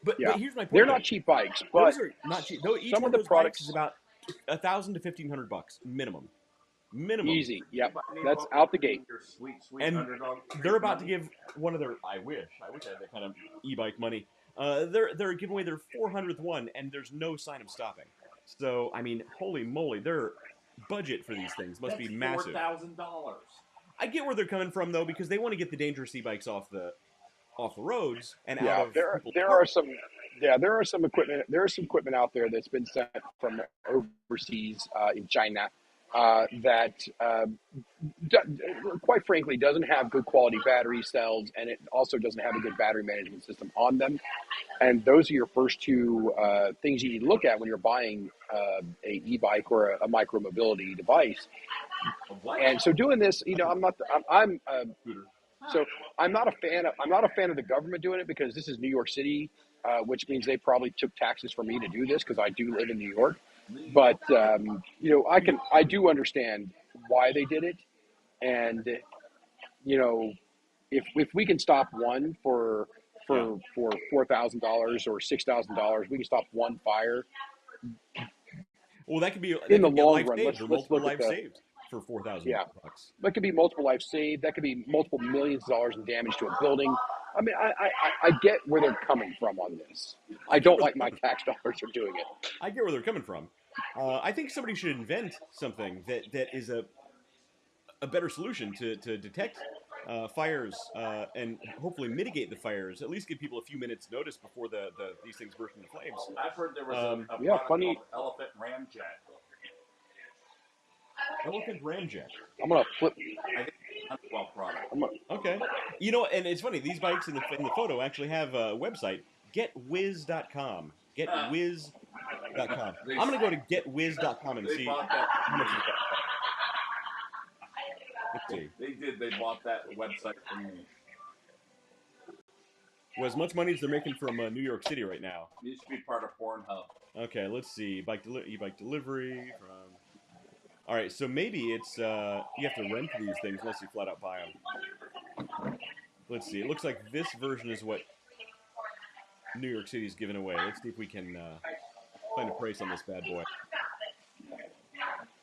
But here's my point. They're not cheap bikes, but those are not cheap. Though each some one of the those products bikes is about $1,000 to $1,500 minimum. Minimum. easy. Yep, that's out the gate. Your sweet And Underdog. they're about to give one of their. I wish I had that kind of e-bike money. They're giving away their 400th one, and there's no sign of stopping. So I mean, holy moly, their budget for these things must be massive. $4,000. I get where they're coming from though, because they want to get the dangerous e-bikes off the roads and out Yeah, of there people's are cars. some equipment. There is some equipment out there that's been sent from overseas in China that, quite frankly, doesn't have good quality battery cells, and it also doesn't have a good battery management system on them. And those are your first two things you need to look at when you're buying a e-bike or a micro mobility device. And so doing this, I'm not a fan of the government doing it, because this is New York City, which means they probably took taxes for me to do this because I do live in New York. But I do understand why they did it, and if we can stop one for $4,000 or $6,000, we can stop one fire. Well, that could be In the could be a long life run, saved, let's or look multiple at lives the saved for $4,000. Yeah. That could be multiple lives saved. That could be multiple millions of dollars in damage to a building. I mean, I get where they're coming from on this. I don't like my tax dollars for doing it. I get where they're coming from. I think somebody should invent something that is a better solution to detect fires and hopefully mitigate the fires. At least give people a few minutes notice before these things burst into flames. I've heard there was a Yeah, product funny. called Elephant Ramjet. Elephant Ramjet. I'm gonna flip. I think it's a well product. Okay. You know, and it's funny. These bikes in the photo actually have a website, getwiz.com. Getwiz.com. I'm gonna go to getwiz.com and They see bought that. how much it costs. Let's see. They did. They bought that website from me. Well, as much money as they're making from New York City right now. It used to be part of Pornhub. Okay, let's see. E-bike delivery from. All right, so maybe it's you have to rent these things unless you flat out buy them. Let's see. It looks like this version is what New York City's giving away. Let's see if we can find a price on this bad boy.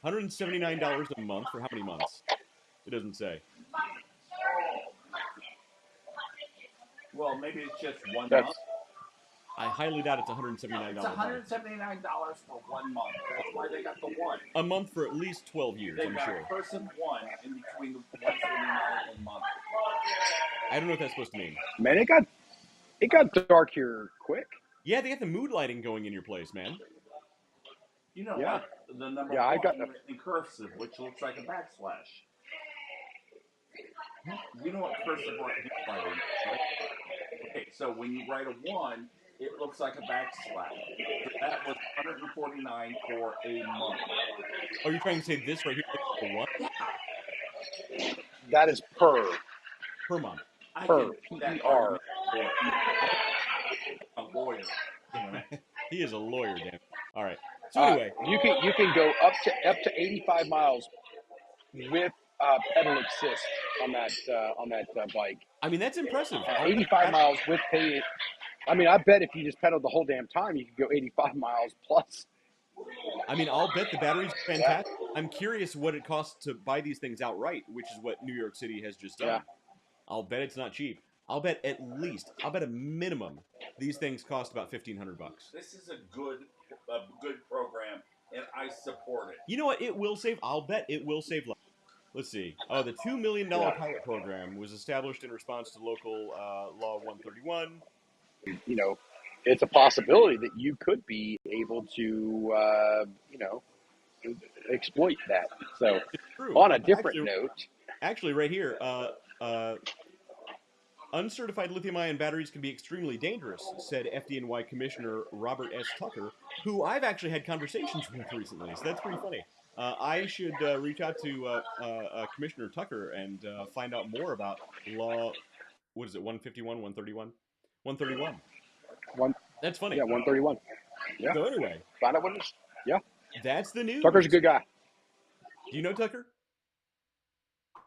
$179 a month for how many months? It doesn't say. Well, maybe it's just one That's- month. I highly doubt it's $179. It's $179 for 1 month. That's why they got the one. A month for at least 12 years, They I'm got sure. person one in between the 179 and month. I don't know what that's supposed to mean. Man, it got dark here quick. Yeah, they got the mood lighting going in your place, man. You know Yeah. what? The number Yeah, I one got written in cursive, which looks like a backslash. You know what cursive writing is, right? Okay, so when you write a 1, it looks like a backslash. So that was $149 for a month. Oh, you're trying to say this right here for what? That is per. Per month. I Per, can that PER. argument for a lawyer. He is a lawyer, damn. All right. So anyway, You can go up to 85 miles with pedal assist on that bike. I mean that's impressive. 85 miles with pay. I mean, I bet if you just pedaled the whole damn time, you could go 85 miles plus. I mean, I'll bet the battery's fantastic. I'm curious what it costs to buy these things outright, which is what New York City has just done. Yeah. I'll bet it's not cheap. I'll bet a minimum, these things cost about $1,500. This is a good program, and I support it. You know what? I'll bet it will save lives. Let's see. Oh, the $2 million pilot program was established in response to local Law 131. You know, it's a possibility that you could be able to, exploit that. So, It's true. on a different note, Actually, right here, uncertified lithium-ion batteries can be extremely dangerous, said FDNY Commissioner Robert S. Tucker, who I've actually had conversations with recently, so that's pretty funny. I should reach out to Commissioner Tucker and find out more about law, what is it, 151, 131? 131. That's funny. yeah, 131. Yeah. So anyway, Find out what it is. Yeah. that's the news. Tucker's a good guy. Do you know Tucker?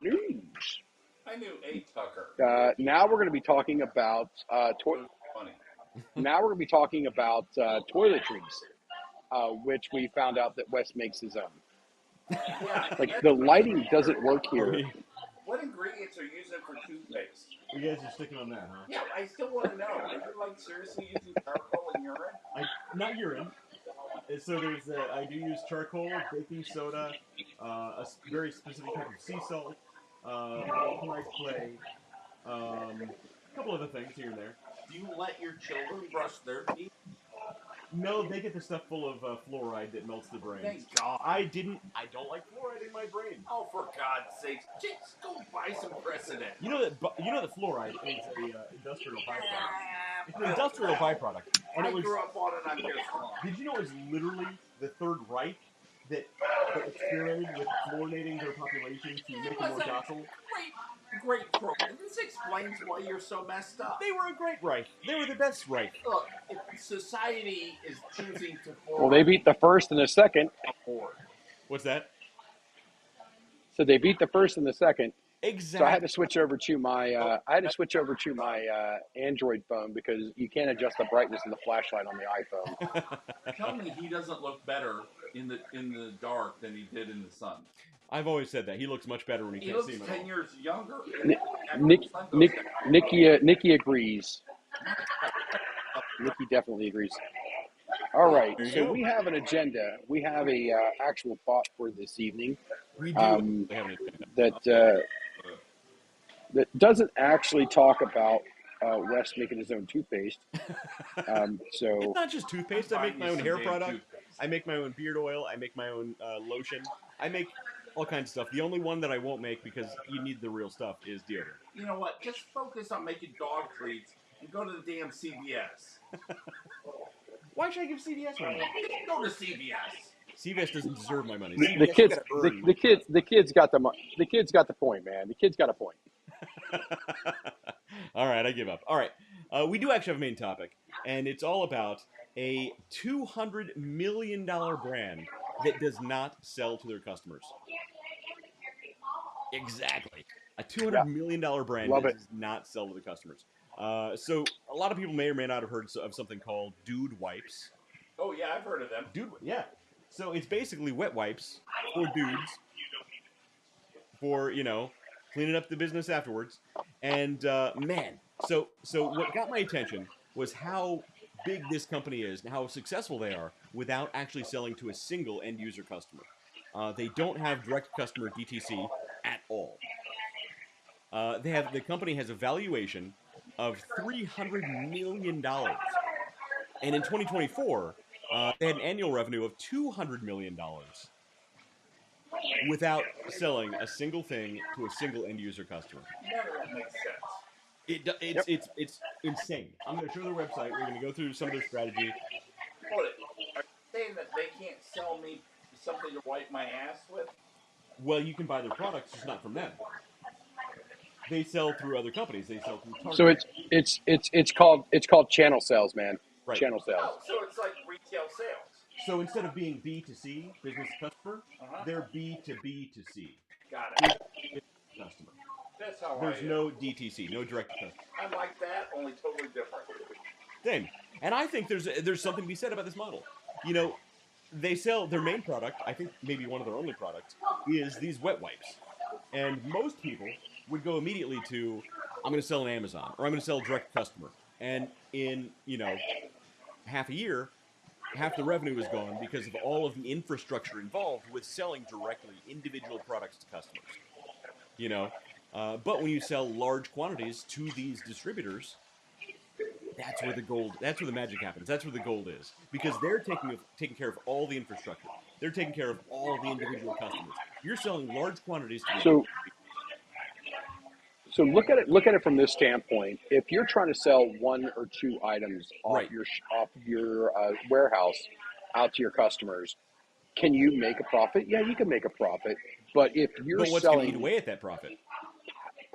News. I knew a Tucker. Now we're going to be talking about Funny. now we're going to be talking about toiletries, which we found out that Wes makes his own. Yeah. Like the lighting doesn't work here. What ingredients are you using for toothpaste? You guys are sticking on that, huh? Yeah, I still want to know. Are you like seriously using charcoal and urine? Not urine. So I do use charcoal, baking soda, a very specific type of sea salt, vulcanized clay, a couple other things here and there. Do you let your children brush their teeth? No, they get the stuff full of fluoride that melts the brain. Thank God. I don't like fluoride in my brain. Oh, for God's sake, just go buy some precedent. You know that fluoride is a industrial byproduct. It's an industrial byproduct. And I it was, grew up on it. I'm just wrong. did you know it was literally the Third Reich that experimented with fluoridating their population to make them more docile? Great program. This explains why you're so messed up. They were a great Reich. They were the best Reich. Look, if society is choosing to Well, they beat the first and the second. forward. What's that? So they beat the first and the second. Exactly. So I had to switch over to my Android phone because you can't adjust the brightness of the flashlight on the iPhone. Tell me he doesn't look better in the dark than he did in the sun. I've always said that. He looks much better when he He can't looks see him at 10 all. years younger. Nikki agrees. Nikki definitely agrees. All right, There you so go. we have an agenda. We have a actual thought for this evening. We do. Um, They have an agenda. that doesn't actually talk about Wes making his own toothpaste. It's So not just toothpaste. I Buying make my you own some hair damn product. toothpaste. I make my own beard oil. I make my own lotion. I make all kinds of stuff. The only one that I won't make because you need the real stuff is deodorant. You know what? Just focus on making dog treats and go to the damn CVS. Why should I give CVS my money? Go to CVS. CVS doesn't deserve my money. the CVS, you kids, gotta earn. the kids got the kids got the point, man. The kids got a point. All right, I give up. All right, we do actually have a main topic, and it's all about a $200 million brand that does not sell to their customers. Exactly. A $200 million brand Love that it. does not sell to the customers. So a lot of people may or may not have heard of something called Dude Wipes. Oh yeah, I've heard of them. Yeah. So it's basically wet wipes for dudes for, cleaning up the business afterwards. And man, so what got my attention was how big this company is and how successful they are without actually selling to a single end user customer. They don't have direct customer DTC at all. The company has a valuation of $300 million. And in 2024, they had an annual revenue of $200 million without selling a single thing to a single end user customer. None of that makes sense. It's insane. I'm going to show their website. We're going to go through some of their strategy. Hold it. Are you saying that they can't sell me something to wipe my ass with? Well, you can buy their products, just not from them. They sell through other companies. They sell through Target. So it's called channel sales, man. Right. Channel sales. Oh, so it's like retail sales. So instead of being B2C, business to customer, they're B2B2C. Got it. Customer. That's how There's no DTC, no direct to customer. I like that, only totally different. Same. And I think there's something to be said about this model. They sell their main product, I think maybe one of their only products, is these wet wipes. And most people would go immediately to, I'm going to sell on Amazon, or I'm going to sell direct to customer. And in, half a year, half the revenue is gone because of all of the infrastructure involved with selling directly individual products to customers. But when you sell large quantities to these distributors, that's where the magic happens. That's where the gold is, because they're taking care of all the infrastructure. They're taking care of all the individual customers. You're selling large quantities to So look at it from this standpoint. If you're trying to sell one or two items off Right. your warehouse out to your customers, can you make a profit? Yeah, you can make a profit. But if you're But what's going to selling eat away at that profit?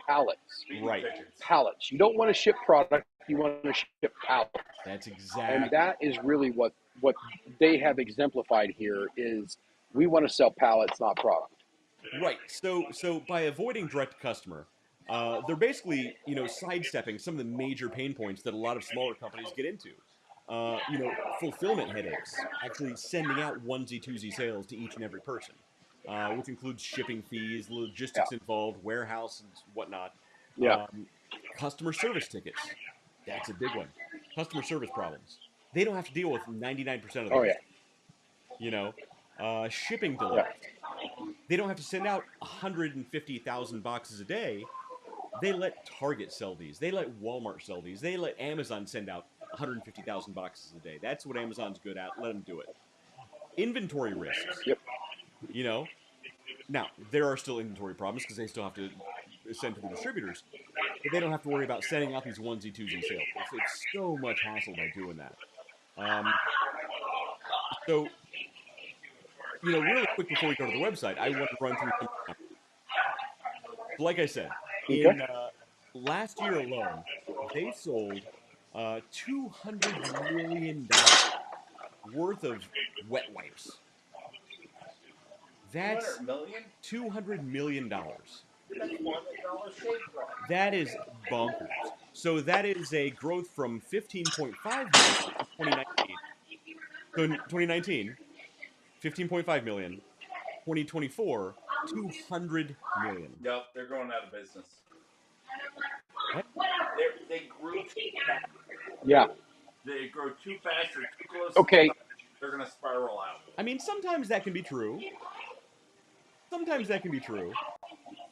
pallets, Right. pallets, you don't want to ship product. You want to ship pallets. That's And exactly. that is really what they have exemplified here is we want to sell pallets, not product. Right. So by avoiding direct to customer, they're basically sidestepping some of the major pain points that a lot of smaller companies get into. Fulfillment headaches, actually sending out onesie twosie sales to each and every person, which includes shipping fees, logistics involved, warehouse and whatnot. Yeah. Customer service tickets, that's a big one. Customer service problems, they don't have to deal with 99% of them. Oh yeah. Shipping delays. They don't have to send out 150,000 boxes a day. They let Target sell these. They let Walmart sell these. They let Amazon send out 150,000 boxes a day. That's what Amazon's good at. Let them do it. Inventory risks. Yep. Now, there are still inventory problems because they still have to send to the distributors. But they don't have to worry about sending out these onesie twosie sales. It's so much hassle by doing that. Really quick before we go to the website, I want to run through some numbers. Like I said, in last year alone, they sold $200 million worth of wet wipes. That's $200 million? $200 million. That's more than Dollar Shave Club. That is bonkers. So that is a growth from 15.5 million in 2019. So in 2019, 15.5 million. 2024, 200 million. Yep, they're going out of business. What? They grew too fast. Yeah. They grow too fast. They're too close. Okay. They're going to spiral out. I mean, sometimes that can be true.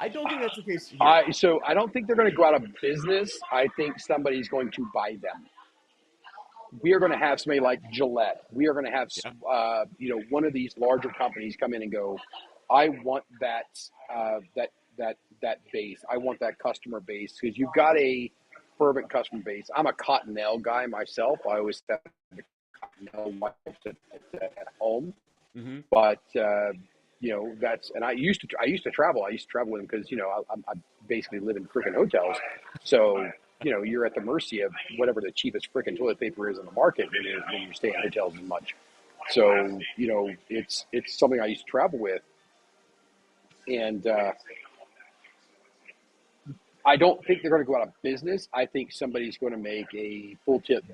I don't think that's the case here. So I don't think they're going to go out of business. I think somebody's going to buy them. We are going to have somebody like Gillette. We are going to have, Yeah. one of these larger companies come in and go, I want that base. I want that customer base, because you've got a fervent customer base. I'm a Cottonelle guy myself. I always have a Cottonelle wife at home, Mm-hmm. but and I used to travel. I used to travel with them because I basically live in freaking hotels, so you're at the mercy of whatever the cheapest freaking toilet paper is in the market when you stay in hotels as much. So it's something I used to travel with, and I don't think they're going to go out of business. I think somebody's going to make a full tilt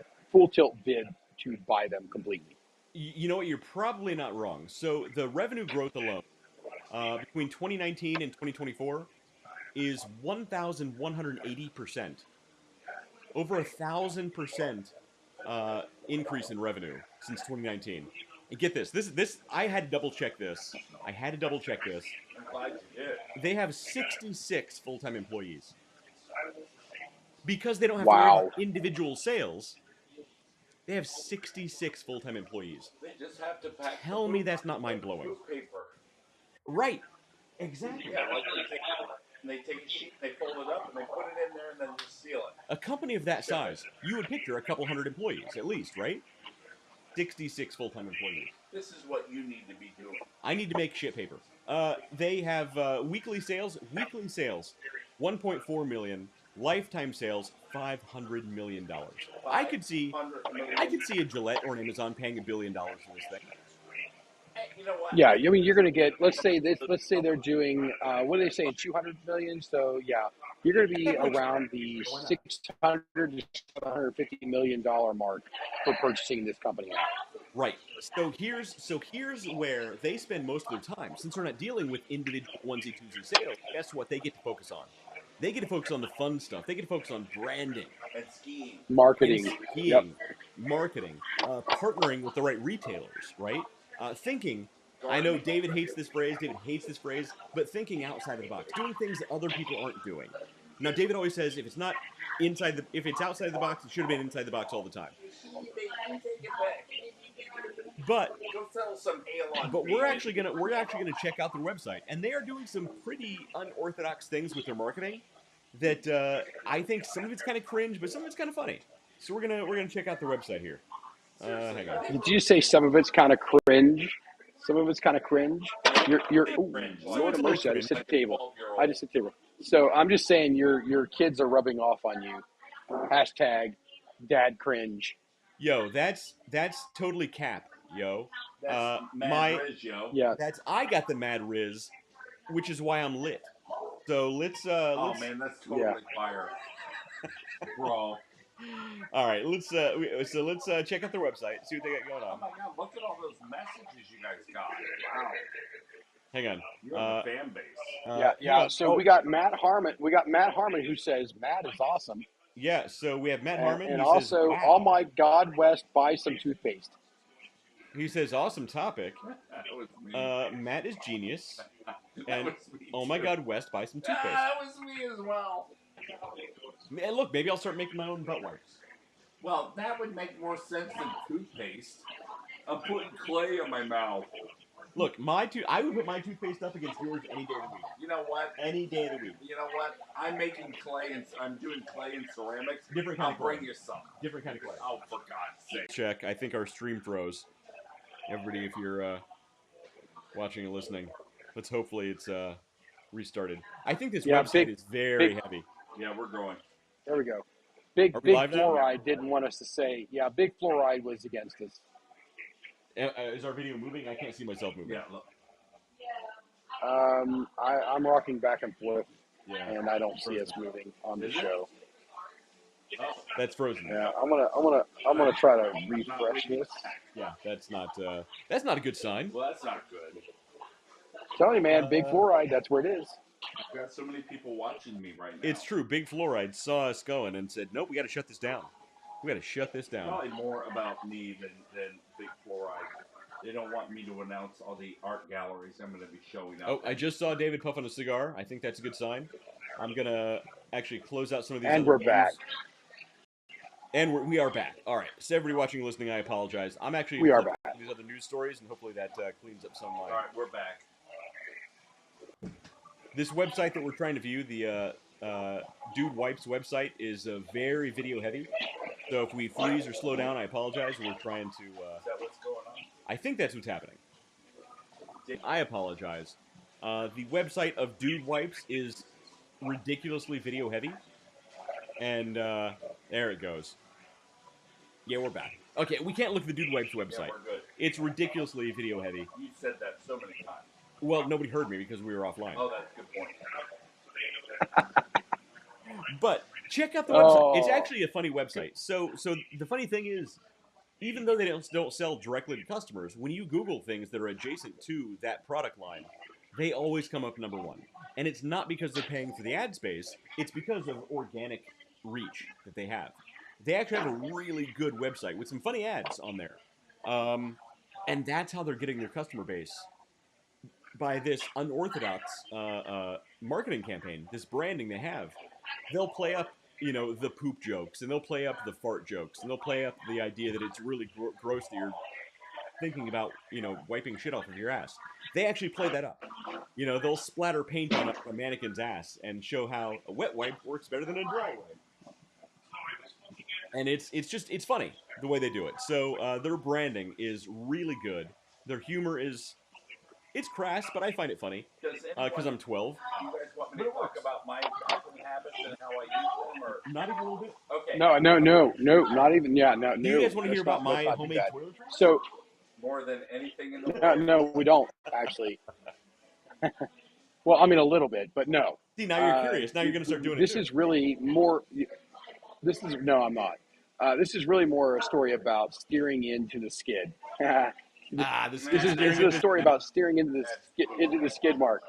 bid to buy them completely. You know what? You're probably not wrong. So the revenue growth alone between 2019 and 2024 is 1,180%. Over 1,000% increase in revenue since 2019. And get this. This I had to double check this. I'm glad you did. They have 66 full-time employees. Because they don't have to worry about Wow. individual sales, they have 66 full-time employees. They just have to pack. Tell me that's not mind-blowing. Proof paper. Right. Exactly. Yeah, like they take a sheet, they fold it up, and they put it in there, and then just seal it. A company of that size, you would picture a couple hundred employees at least, right? 66 full-time employees. This is what you need to be doing. I need to make shit paper. They have weekly sales, 1.4 million. Lifetime sales, $500 million. I could see a Gillette or an Amazon paying $1 billion for this thing. Hey, you know what? Yeah, I mean, you're going to get. Let's say they're doing. What are they saying? 200 million. So yeah, you're going to be around the 600 to 750 million dollar mark for purchasing this company out. Right. So here's where they spend most of their time. Since they're not dealing with individual onesie twosie sales, guess what they get to focus on? They get to focus on the fun stuff. They get to focus on branding, And skiing. Marketing. Yep. marketing, partnering with the right retailers, right? Thinking. I know David hates this phrase, but thinking outside of the box, doing things that other people aren't doing. Now, David always says if it's outside the box, it should have been inside the box all the time. You take it back. But Go sell some ale on we're actually gonna check out their website, and they are doing some pretty unorthodox things with their marketing that I think some of it's kind of cringe, but some of it's kind of funny. So we're gonna check out their website here. Hang on. Did you say some of it's kind of cringe? Some of it's kind of cringe. You're Cringe. Lord of mercy. I just hit the table. So I'm just saying your kids are rubbing off on you. Hashtag dad cringe. Yo, that's totally cap. Yo, That's my Riz, yo. Yeah. I got the mad riz, which is why I'm lit. So let's Oh man, that's totally fire, bro. all right, let's check out their website, see what they got going Oh on. my god, look at all those messages you guys got. Wow, Hang on. you have a fan base. Hang on. So we got Matt Harmon. who says Matt is awesome. Yeah, so we have Matt Harmon. And who also, says, wow. oh my God, West, buy some toothpaste. He says, awesome topic. That was me. Matt is genius. That And was me oh my too. God, West, buy some toothpaste. That was me as well. And look, maybe I'll start making my own butt wipes. Well, that would make more sense than toothpaste. I'm putting clay in my mouth. Look, I would put my toothpaste up against yours any day of the week. You know what? Any day of the week. You know what? I'm making clay and I'm doing clay and ceramics. Different kind I'll of clay. bring you some. Different kind of clay. Oh, for God's sake. Check. I think our stream froze. Everybody, if you're watching and listening, hopefully it's restarted. I think this website is very heavy. Yeah, we're going. There we go. Big Are we live now? Fluoride didn't want us to say. Yeah, Big Fluoride was against us. Is our video moving? I can't see myself moving. Yeah, look. I'm rocking back and forth, Yeah. and I don't see us moving on the show. Oh, That's frozen. Yeah, I'm gonna try to refresh this. Yeah, that's not a good sign. well, that's not good. Tell you, man, Big Fluoride, that's where it is. I've got so many people watching me right now. It's true. Big Fluoride saw us going and said, "Nope, we got to shut this down. We got to shut this down." Probably more about me than Big Fluoride. They don't want me to announce all the art galleries I'm going to be showing up. Oh, I just saw David puff on a cigar. I think that's a good sign. I'm going to actually close out some of these And other we're ones. back. And we are back. All right. So everybody watching and listening, I apologize. I'm actually We are flipping back. through these other news stories, and hopefully that cleans up some of my... All right, we're back. This website that we're trying to view, the Dude Wipes website, is very video heavy. So if we freeze or slow down, I apologize. We're trying to... Is that what's going on? I think that's what's happening. I apologize. The website of Dude Wipes is ridiculously video heavy. And there it goes. Yeah, we're back. Okay, we can't look at the Dude Wipes website. Yeah, we're good. It's ridiculously video heavy. You said that so many times. Well, nobody heard me because we were offline. Oh, that's a good point. But check out the website. Oh. It's actually a funny website. So the funny thing is, even though they don't sell directly to customers, when you Google things that are adjacent to that product line, they always come up number one. And it's not because they're paying for the ad space. It's because of organic reach that they have. They actually have a really good website with some funny ads on there. And that's how they're getting their customer base, by this unorthodox marketing campaign, this branding they have. They'll play up, the poop jokes, and they'll play up the fart jokes, and they'll play up the idea that it's really gross that you're thinking about, wiping shit off of your ass. They actually play that up. They'll splatter paint on a mannequin's ass and show how a wet wipe works better than a dry wipe. And it's funny the way they do it. So their branding is really good. Their humor is... It's crass, but I find it funny because I'm 12. You guys want me to talk about my shopping habits and how I use them, or Not even a little bit. okay? No, not even. Yeah, no. Do you guys want to hear Let's about not- let's my not do homemade that. toiletries? So, More than anything in the world. no, we don't actually. Well, I mean a little bit, but no. See, now you're curious. Now you're going to start doing it. This too. is really more. No, I'm not. This is really more a story about steering into the skid. This This is a story about steering into the skid mark.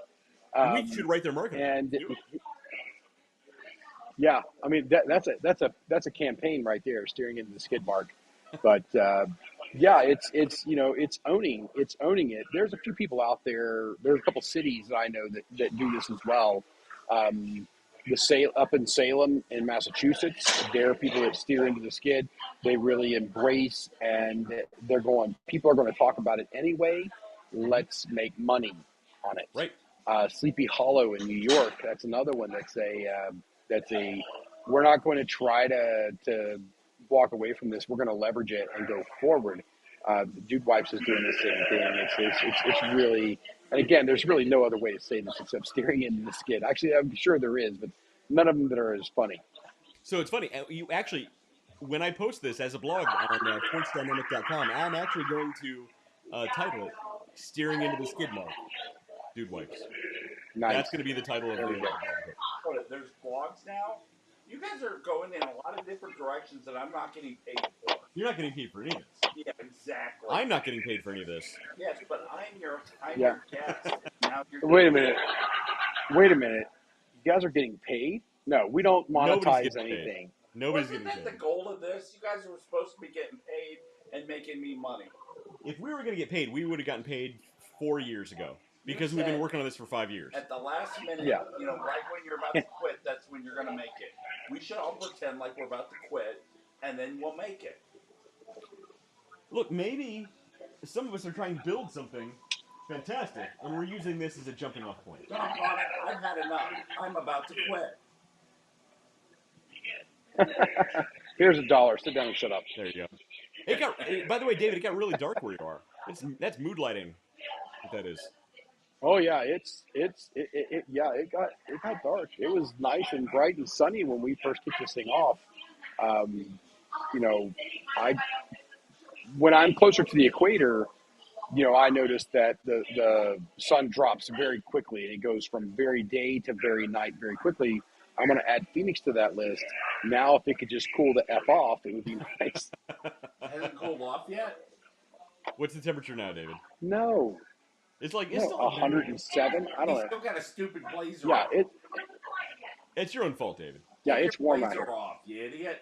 We should write their marketing. And yeah, I mean that's a campaign right there, steering into the skid mark. But yeah, it's owning it. There's a few people out there. There's a couple cities that I know that do this as well. Up in Salem in Massachusetts, there are people that steer into the skid. They really embrace, and people are going to talk about it anyway. Let's make money on it. Right. Sleepy Hollow in New York, that's another one we're not going to try to walk away from this. We're going to leverage it and go forward. Dude Wipes is doing the same thing. It's really, and again, there's really no other way to say this except steering into the skid. Actually, I'm sure there is, but none of them that are as funny. So it's funny. You actually, when I post this as a blog on sportsdynamic.com, I'm actually going to title it "Steering into the Skid Mark." Dude Wipes. Nice. That's going to be the title of the blog. There's blogs now. You guys are going in a lot of different directions that I'm not getting paid for. You're not getting paid for any of this. Yeah, exactly. I'm not getting paid for any of this. Yes, but I'm your Yeah. guest. Now you're Wait a minute. You guys are getting paid? No, we don't Nobody's monetize getting paid. anything. Nobody's Wasn't getting that the paid. goal of this? You guys were supposed to be getting paid and making me money. If we were going to get paid, we would have gotten paid 4 years ago because we've been working on this for 5 years. At the last minute, Yeah. right when you're about to quit, that's when you're going to make it. We should all pretend like we're about to quit, and then we'll make it. Look, maybe some of us are trying to build something fantastic, and we're using this as a jumping off point. Doggone it, I've had enough. I'm about to quit. Here's $1. Sit down and shut up. There you go. By the way, David, it got really dark where you are. That's mood lighting. What that is. Oh yeah, it got dark. It was nice and bright and sunny when we first kicked this thing off. When I'm closer to the equator, I noticed that the sun drops very quickly and it goes from very day to very night very quickly. I'm going to add Phoenix to that list. Now, if it could just cool the F off, it would be nice. Hasn't cooled off yet? What's the temperature now, David? No, It's still 107. I don't He's know. still got a stupid blazer Yeah, on. It's your own fault, David. it's warm out Blazer here. off, you idiot.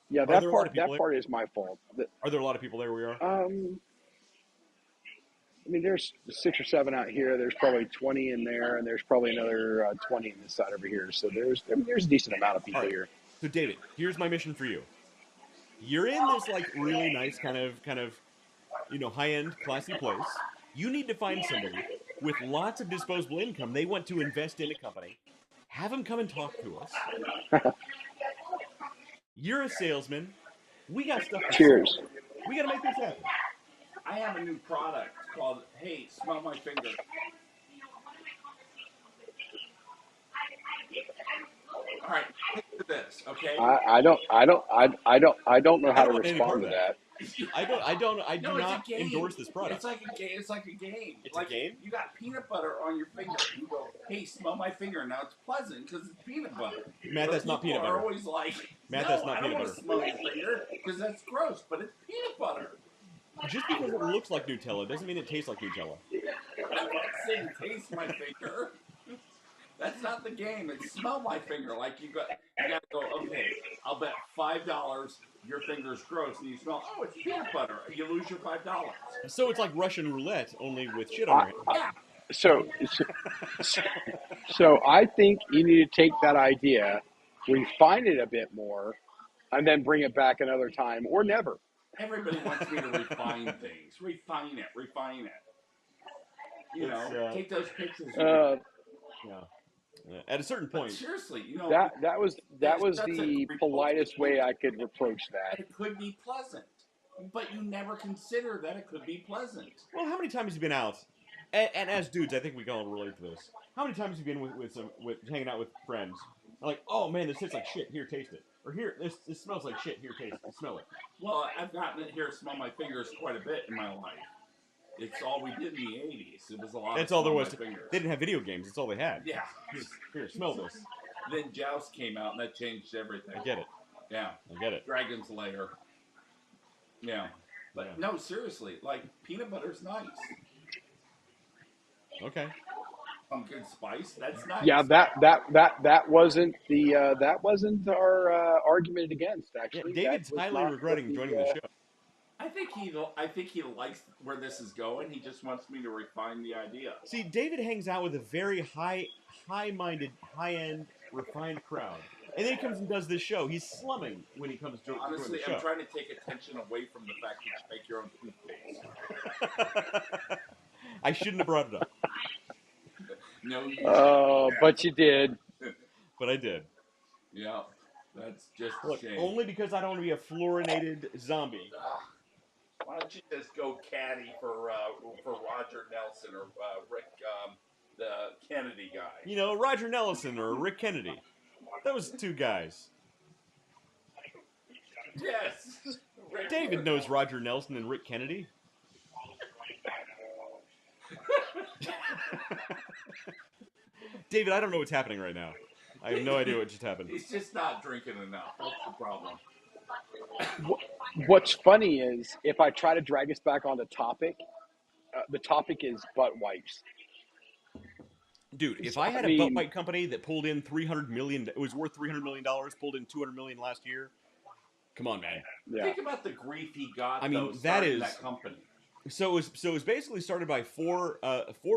Yeah, there a lot of that people there? part is my fault. Are there a lot of people there where we are? I mean, there's 6 or 7 out here. There's probably 20 in there, and there's probably another 20 in this side over here. So there's a decent amount of All people right. here. So David, here's my mission for you. You're in this like really nice kind of high end classy place. You need to find somebody with lots of disposable income. They want to invest in a company. Have them come and talk to us. You're a salesman. We got stuff to Cheers. sell. We got to make this happen. I have a new product called "Hey, Smell My Finger." All right, picture this, okay? I don't know I how don't to want any part respond of to that. I do No, it's not a game. endorse this product. It's like a game. It's like a game. It's like a game? You got peanut butter on your finger. And you go, "Hey, smell my finger." Now it's pleasant because it's peanut butter. Matt, that's not peanut People butter. are always like, Matt, "No, that's not I don't peanut want butter." to smell your finger because that's gross." But it's peanut butter. Just because it looks like Nutella doesn't mean it tastes like Nutella. I'm not saying taste my finger. That's not the game. It's smell my finger. Like you got to go. Okay, I'll bet $5 your finger's gross, and you smell. Oh, it's peanut butter. You lose your $5. So it's like Russian roulette, only with shit on your hand. Yeah. So I think you need to take that idea, refine it a bit more, and then bring it back another time or never. Everybody wants me to refine things. Refine it. You know, take those pictures. Uh, Yeah. At a certain But point, seriously, that was that's the politest way I could approach that. it could be pleasant, but you never consider that it could be pleasant. well, how many times have you been out? And as dudes, I think we can all relate to this. How many times have you been with hanging out with friends? Like, oh man, this tastes like shit. Here, taste it. Or here, this smells like shit. Here, taste it. Smell it. Well, I've gotten it here, smell my fingers quite a bit in my life. It's all we did in the '80s. It was a lot. That's of all there smell was. my fingers. They didn't have video games. That's all they had. Yeah. Here, smell this. Then Joust came out, and that changed everything. I get it. Yeah. I get it. Dragon's Lair. Yeah. But Yeah. no, seriously, like peanut butter's nice. Okay. Pumpkin spice, that's nice. Yeah, that wasn't our argument against Yeah, actually. David's That was highly not regretting what joining the show. I think he likes where this is going. He just wants me to refine the idea. See, David hangs out with a very high-minded, high-end, refined crowd, and then he comes and does this show. He's slumming when he comes to join Honestly, the show. I'm trying to take attention away from the fact that you make your own toothpaste. I shouldn't have brought it up, No, you But you did. but I did. Yeah, that's just a Look, shame. only because I don't want to be a fluorinated zombie. Why don't you just go caddy for Roger Nelson or Rick, the Kennedy guy? You know, Roger Nelson or Rick Kennedy. Those two guys. Yes. Rick David knows Roger Nelson and Rick Kennedy. David, I don't know what's happening right now. I have no idea what just happened. He's just not drinking enough. That's the problem. What's funny is if I try to drag us back on the topic is butt wipes. Dude, if I had a butt wipe company that pulled in $300 million, it was worth $300 million, pulled in $200 million last year. Come on, man. Yeah. Think about the grief he got. I mean, though, that starting is- that company. So it was basically started by four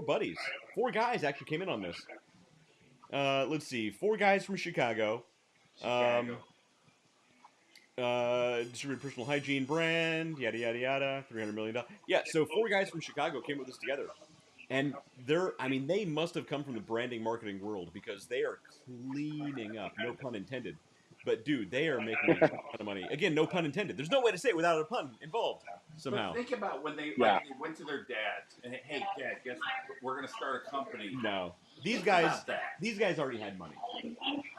buddies. Four guys actually came in on this. Let's see, 4 guys from Chicago. Distributed personal hygiene brand, yada yada yada, $300 million. Yeah, so 4 guys from Chicago came with this together, and they must have come from the branding marketing world because they are cleaning up. No pun intended. But dude, they are making a ton of money. Again, no pun intended. There's no way to say it without a pun involved somehow. But think about when they went to their dads and hey, Dad, guess what? We're going to start a company. No, these Think guys about that. already had money.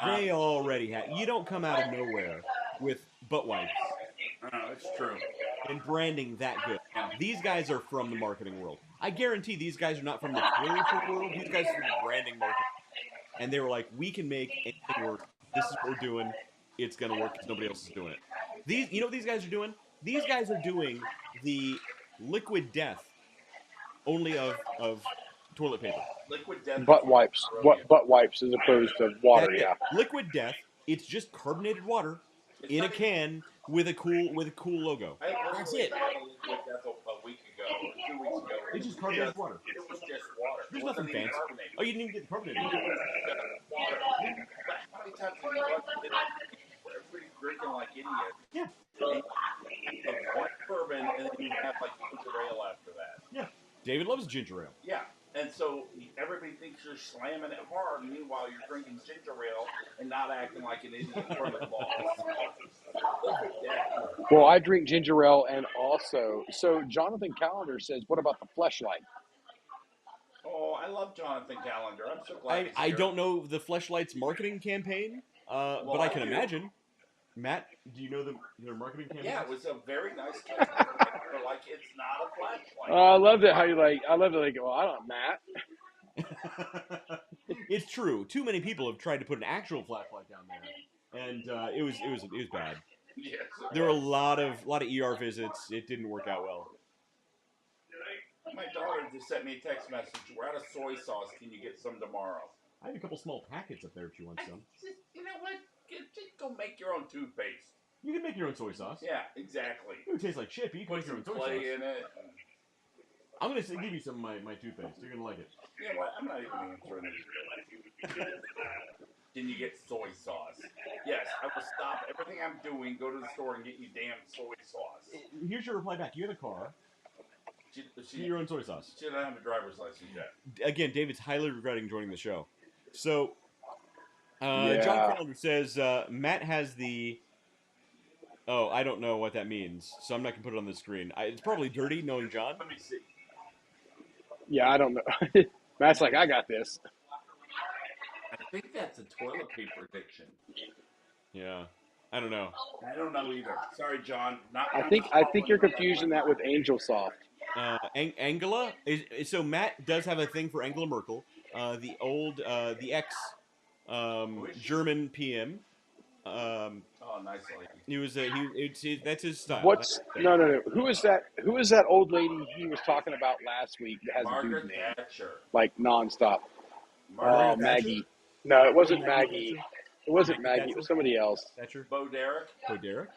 They already had. You don't come out of nowhere with butt wipes It's true. and branding that good. These guys are from the marketing world. I guarantee these guys are not from the toilet world. These guys are from the branding marketing. And they were like, we can make anything work. This is what we're doing. It's going to work because nobody else is doing it. You know what these guys are doing? These guys are doing the liquid death only of toilet paper. Liquid death. Butt wipes. Butt wipes as opposed to water. That's it. Yeah. Liquid death. It's just carbonated water in a can with a cool logo. I That's literally it. bought a liquid death a week ago, or 2 weeks ago, It's just carbonated water. It was just water. There's It wasn't nothing even fancy. carbonated. Oh, you didn't even get the carbonated It water. was just water. But how many times have you watched it? Everybody's drinking like idiots. Yeah. And you have one bourbon, and then you have like ginger ale after that. Yeah. David loves ginger ale. Yeah. And so everybody thinks you're slamming it hard, and meanwhile you're drinking ginger ale and not acting like an idiot in front of the boss. Yeah. Well, I drink ginger ale, and also, so Jonathan Callender says, "What about the Fleshlight?" Oh, I love Jonathan Callender. I'm so glad he's I here. don't know the Fleshlight's marketing campaign, but I can imagine. Matt, do you know their marketing campaign? Yeah, it was a very nice campaign. They're like, it's not a flashlight. I love it how you like. I love it like, well, I don't know, Matt. It's true. Too many people have tried to put an actual flashlight down there, and it was bad. Yes, There were a lot of ER visits. It didn't work out well. my daughter just sent me a text message. We're out of soy sauce. Can you get some tomorrow? I have a couple small packets up there if you want some. You know what? Just go make your own toothpaste. You can make your own soy sauce. Yeah, exactly. It would taste like shit, but you can Put make your own some soy clay sauce. in it. I'm going to give you some of my toothpaste. You're going to like it. You know what? I'm not even answering this. Can you get soy sauce? Yes, I will stop everything I'm doing, go to the store and get you damn soy sauce. Here's your reply back. You have a car. Get your own soy sauce. She doesn't have a driver's license yet. Again, David's highly regretting joining the show. So, Yeah. John Calendar says, Matt has the... Oh, I don't know what that means, so I'm not going to put it on the screen. It's probably dirty, knowing John. Let me see. Yeah, I don't know. Matt's like, I got this. I think that's a toilet paper addiction. Yeah. I don't know. I don't know either. Sorry, John. I think you're confusing that with Angel Soft. Angela? So Matt does have a thing for Angela Merkel, the ex German PM. Oh, nice lady. That's his style. What's no? Who is that? Who is that old lady he was talking about last week that has a Margaret dude's name Thatcher. like nonstop? Margaret Thatcher? Maggie. No, it wasn't Maggie. It wasn't Maggie. It was somebody else. Thatcher? Bo Derek. Bo Derek?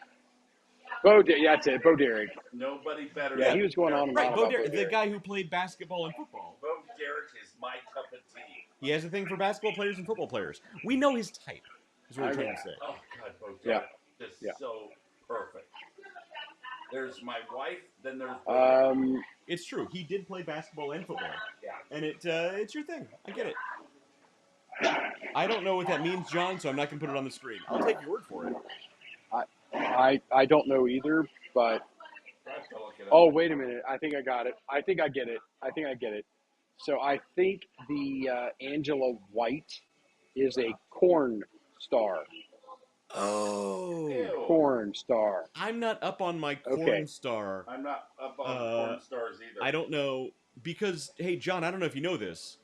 Yeah, that's it. Bo Derek. Nobody better. Yeah, than he was going on and Right, on Bo about Derek, Bo the Derek. guy who played basketball and football. Bo Derek is my cup of tea. He has a thing for basketball players and football players. We know his type, is what we're trying to say. Oh God, Bo Yeah. Derek. Just so perfect. There's my wife. Then there's Bo Derek. It's true. He did play basketball and football. Yeah. And it's your thing. I get it. I don't know what that means, John, so I'm not going to put it on the screen. I'll take your word for it. I don't know either, but I have to look it up. oh, wait a minute. I think I got it. I think I get it. So I think the Angela White is a corn star. Oh. Ew. Corn star. I'm not up on my corn Okay. star. I'm not up on porn stars either. I don't know, because, hey, John, I don't know if you know this.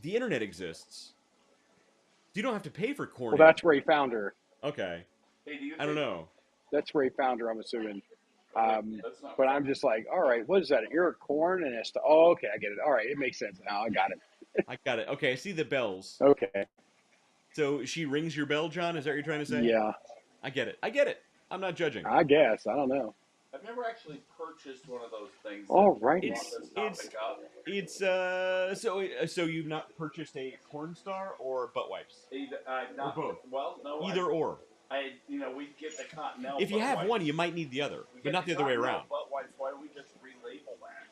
The internet exists. You don't have to pay for corn. Well, that's where he found her. Okay. Hey, do you I don't know. That's where he found her, I'm assuming. That's not But I'm just like, all right, what is that? You're a corn and it's oh, okay, I get it. All right, it makes sense now. I got it. I got it. Okay, I see the bells. Okay. So she rings your bell, John? Is that what you're trying to say? Yeah, I get it. I'm not judging. I guess. I don't know. I've never actually purchased one of those things. All right. So you've not purchased a corn star or butt wipes? Not Or both? Well, no. Either or. We get the Continental. If you butt have wipes. one, you might need the other, We but get not the other way Continental around. Butt wipes. Why don't we just relabel that?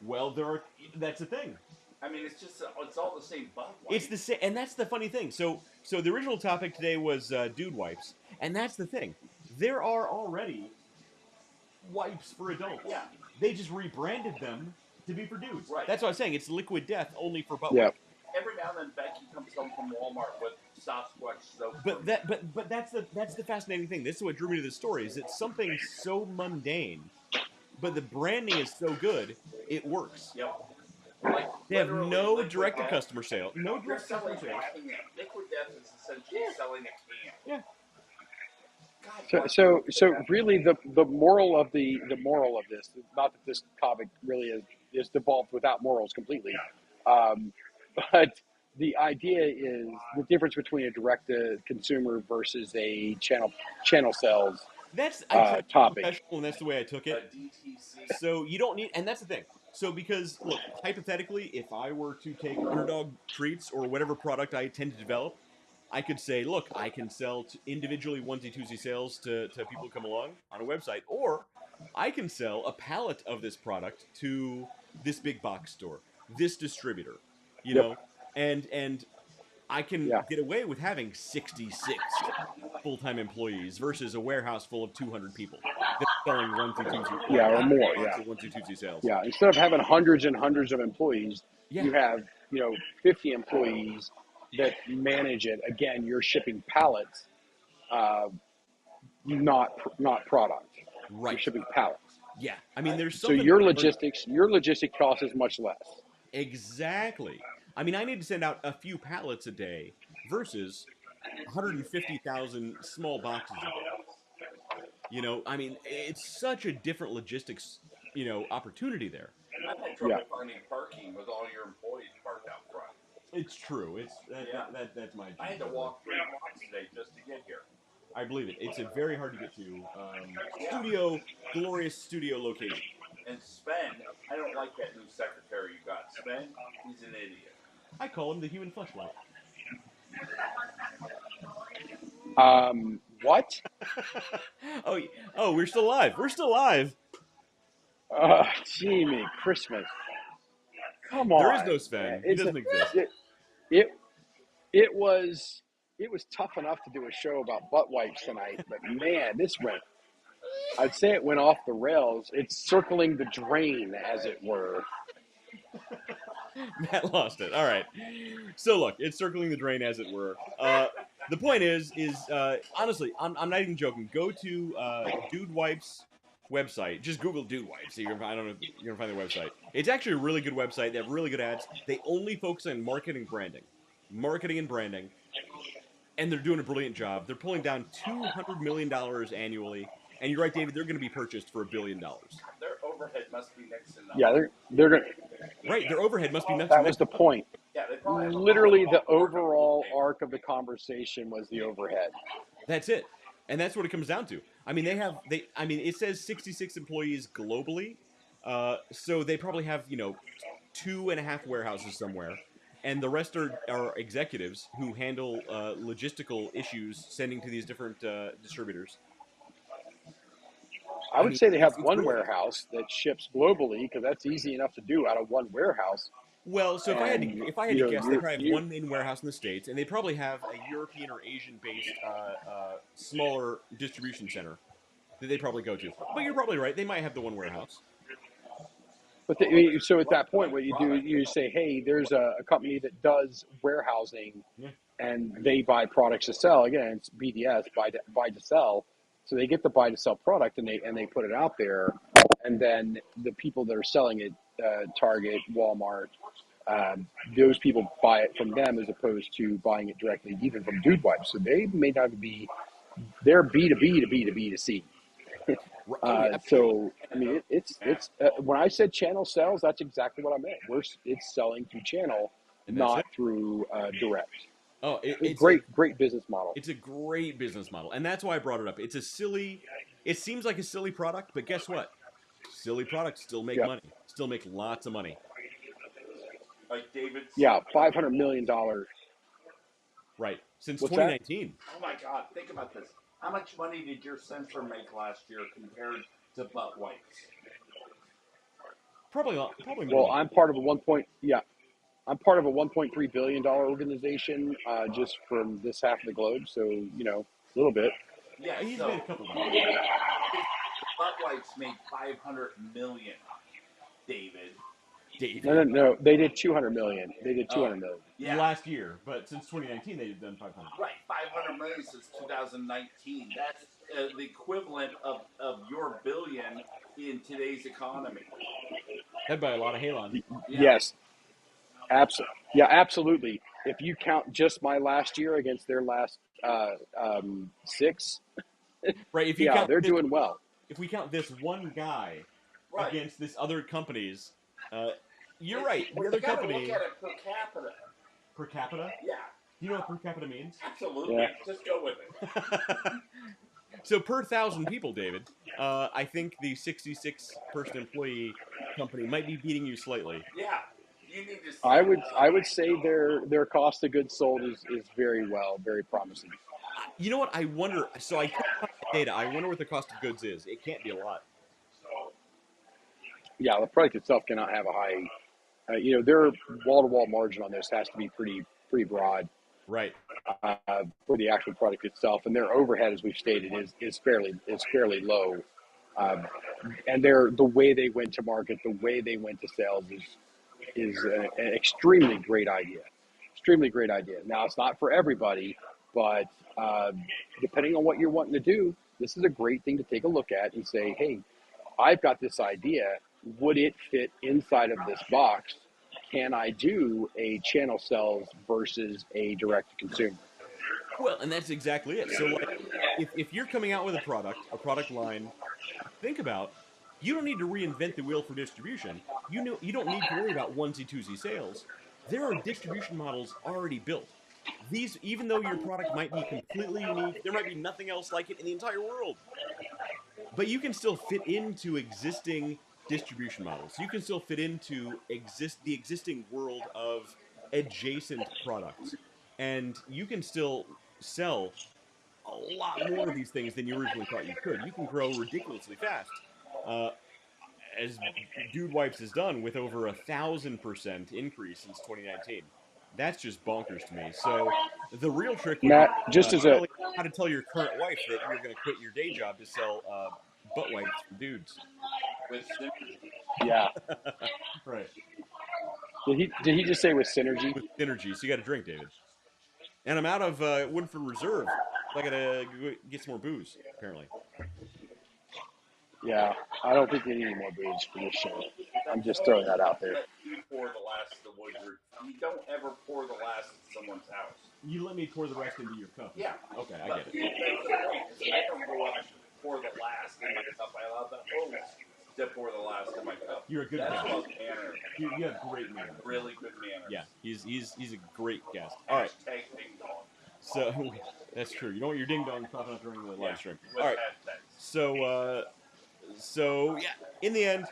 Well, that's the thing. I mean, it's all the same butt wipes. It's the same, and that's the funny thing. So the original topic today was dude wipes, and that's the thing. There are already wipes for adults. Yeah. They just rebranded them to be for dudes. Right. That's what I was saying. It's liquid death only for butt Yeah. wipes. Every now and then, Becky comes home from Walmart with Sasquatch soap. But that's the fascinating thing. This is what drew me to this story. Is it's something so mundane, but the branding is so good, it works. Yep. Like, They have literally, no Liquid direct to Death- customer sale. No You're direct to customer selling sale. a can. Liquid Death is essentially selling a can. Yeah. God, So really, the moral of this, not that this topic really is devolved without morals completely, but the idea is the difference between a direct to consumer versus a channel sales I tried to be topic. professional, and that's the way I took it. DTC. So you don't need, and that's the thing. So because look, hypothetically, if I were to take Underdog treats or whatever product I tend to develop, I could say, look, I can sell individually onesie twosie sales to people who come along on a website, or I can sell a pallet of this product to this big box store, this distributor, you Yep. know, and I can Yeah. get away with having 66 full-time employees versus a warehouse full of 200 people that are selling onesie twosie, Yeah, or more. lots Yeah. of onesie twosie sales. Yeah. Instead of having hundreds and hundreds of employees, Yeah. you have 50 employees that manage it. Again, you're shipping pallets, not product. You're Right. shipping pallets. Yeah. I mean, there's So something. your logistic cost is much less. Exactly. I mean, I need to send out a few pallets a day versus 150,000 small boxes a day. You know, I mean, it's such a different logistics, opportunity there. I've had trouble Yeah. finding parking with all your employees parked out front. It's true. It's that's my. I had to walk 3 blocks today just to get here. I believe it. It's a very hard to get to. Glorious studio location. And Sven, I don't like that new secretary you got. Sven, he's an idiot. I call him the human fleshlight. What? Oh, we're still live. We're still live. Jimmy, Christmas. Come on. There is no Sven. He doesn't exist. It was tough enough to do a show about butt wipes tonight, but man, I'd say it went off the rails. It's circling the drain, as it were. Matt lost it. All right. So look, it's circling the drain, as it were. The point is honestly, I'm not even joking. Go to Dude Wipes website. Just Google Dude Wipes. You're gonna find their website. It's actually a really good website. They have really good ads. They only focus on marketing and branding, and they're doing a brilliant job. They're pulling down $200 million annually. And you're right, David. They're going to be purchased for $1 billion. Their overhead must be next to nothing. Yeah, they're gonna. Right, their overhead must be next. That was the point. Yeah, they probably have a Literally, the lot of overall arc of the conversation was the overhead. That's it, and that's what it comes down to. I mean, it says 66 employees globally, so they probably have 2.5 warehouses somewhere, and the rest are executives who handle logistical issues sending to these different distributors. I would say they have one warehouse that ships globally because that's easy enough to do out of one warehouse. Well, so if I had to guess, they probably have one main warehouse in the States, and they probably have a European or Asian-based smaller distribution center that they probably go to. But you're probably right; they might have the one warehouse. But so at that point, what you do, you say, hey, there's a company that does warehousing, and they buy products to sell. Again, it's BDS, buy to sell. So they get the buy to sell product and they put it out there, and then the people that are selling it, Target, Walmart, those people buy it from them as opposed to buying it directly even from Dude Wipes. So they may not be, they're B2B to B to C. So I mean, it's when I said channel sales, that's exactly what I meant. It's selling through channel, not through direct. Oh, it's great business model. It's a great business model, and that's why I brought it up. It seems like a silly product, but guess what? Silly products still make money, still make lots of money. Like David's. Yeah, $500 million. Right, since What's 2019. Oh my God, think about this. How much money did your sensor make last year compared to butt wipes? Probably more. Well, I'm part of a $1.3 billion organization just from this half of the globe. So, a little bit. Yeah, He's so made a couple of them. butt wipes made $500 million, David. No. They did 200 million. They did 200 million. Yeah. Last year, but since 2019 they've done 500. Right, 500 million since 2019. That's the equivalent of your billion in today's economy. That'd buy a lot of Halon. Yeah. Yes. Absolutely. Yeah, absolutely. If you count just my last year against their last 6, Right. If you count they're this, doing well. If we count this one guy against this other company's, you're right. The You other gotta company look at it per capita. per capita. Yeah, You know what per capita means? absolutely. Yeah. Just go with it. So per 1,000 people, David, I think the 66-person employee company might be beating you slightly. Yeah, you need to. I would say their cost of goods sold is very promising. You know what? I wonder. So I couldn't find the data. I wonder what the cost of goods is. It can't be a lot. Yeah, the product itself cannot have a high. Their wall-to-wall margin on this has to be pretty broad Right. for the actual product itself, and their overhead, as we've stated, is fairly low. And the way they went to market, the way they went to sales is an extremely great idea. Extremely great idea. Now, it's not for everybody, but depending on what you're wanting to do, this is a great thing to take a look at and say, hey, I've got this idea. Would it fit inside of this box? Can I do a channel sales versus a direct to consumer? Well, and that's exactly it. So, like, if you're coming out with a product line, think about, you don't need to reinvent the wheel for distribution. You don't need to worry about onesie twosie sales. There are distribution models already built. These, even though your product might be completely unique, there might be nothing else like it in the entire world. But you can still fit into existing distribution models. You can still fit into the existing world of adjacent products. And you can still sell a lot more of these things than you originally thought you could. You can grow ridiculously fast, uh, as Dude Wipes has done with over 1,000% increase since 2019. That's just bonkers to me. So the real trick would Matt, be just as a how to tell your current wife that you're going to quit your day job to sell butt wipes for dudes. With synergy. yeah, Right. did he just say with synergy? With synergy, so you got to drink, David. And I'm out of Woodford Reserve. So I got to get some more booze, apparently. Yeah, I don't think we need any more booze for this show. I'm just throwing that out there. You pour the last of the Woodford. You don't ever pour the last at someone's house. You let me pour the rest into your cup. Yeah. Okay, I get it. I don't go up and pour the last in my cup. I allow the host to pour the last in my cup. You're a good That's guest. called manners. You have great manners. Really good manners. Yeah, he's a great guest. All right. Hashtag ding dong. So that's true. You don't want your ding dong popping up during the live stream. With All right. hashtags. So yeah. In the end,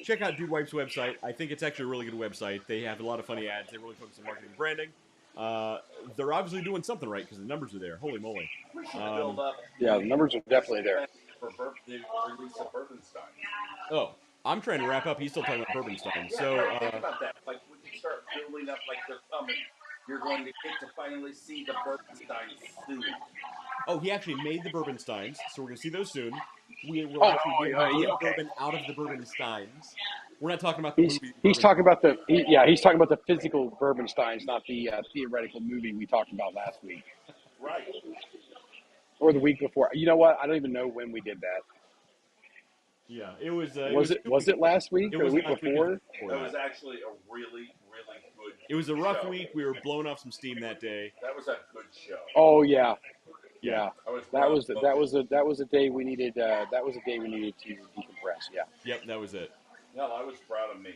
check out Dude Wipes' website. I think it's actually a really good website. They have a lot of funny ads. They really focus on marketing and branding. They're obviously doing something right because the numbers are there. Holy moly! We should build up. Yeah, the numbers are definitely there. For the release of Bourbonstein. Oh, I'm trying to wrap up. He's still talking about Bourbonstein. So think about that. Like we can start building up like they're coming. You're going to get to finally see the Bourbonsteins soon. oh, he actually made the Bourbonsteins, so we're gonna see those soon. We will actually get bourbon out of the Bourbonsteins. We're not talking about the movie. He's talking about he's talking about the physical Bourbonsteins, not the theoretical movie we talked about last week. Right. Or the week before. You know what? I don't even know when we did that. Yeah, it was. Was it last week or the week before? It was actually a really, really good. It was a rough show. week. We were blowing off some steam that day. That was a good show. Oh yeah. Yeah. That was a day we needed. That was a day we needed to decompress. Yeah. Yep, that was it. No, I was proud of me.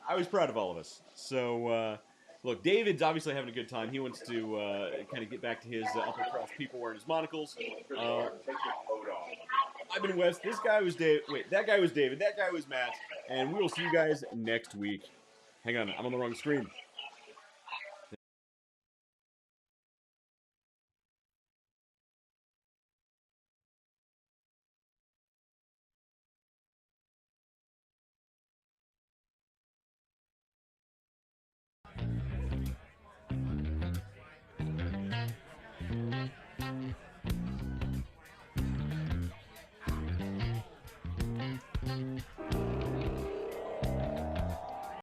I was proud of all of us. So, look, David's obviously having a good time. He wants to kind of get back to his upper class people wearing his monocles. Take your coat off. I've been Wes. This guy was Dave. Wait, that guy was David. That guy was Matt. And we will see you guys next week. Hang on, I'm on the wrong screen.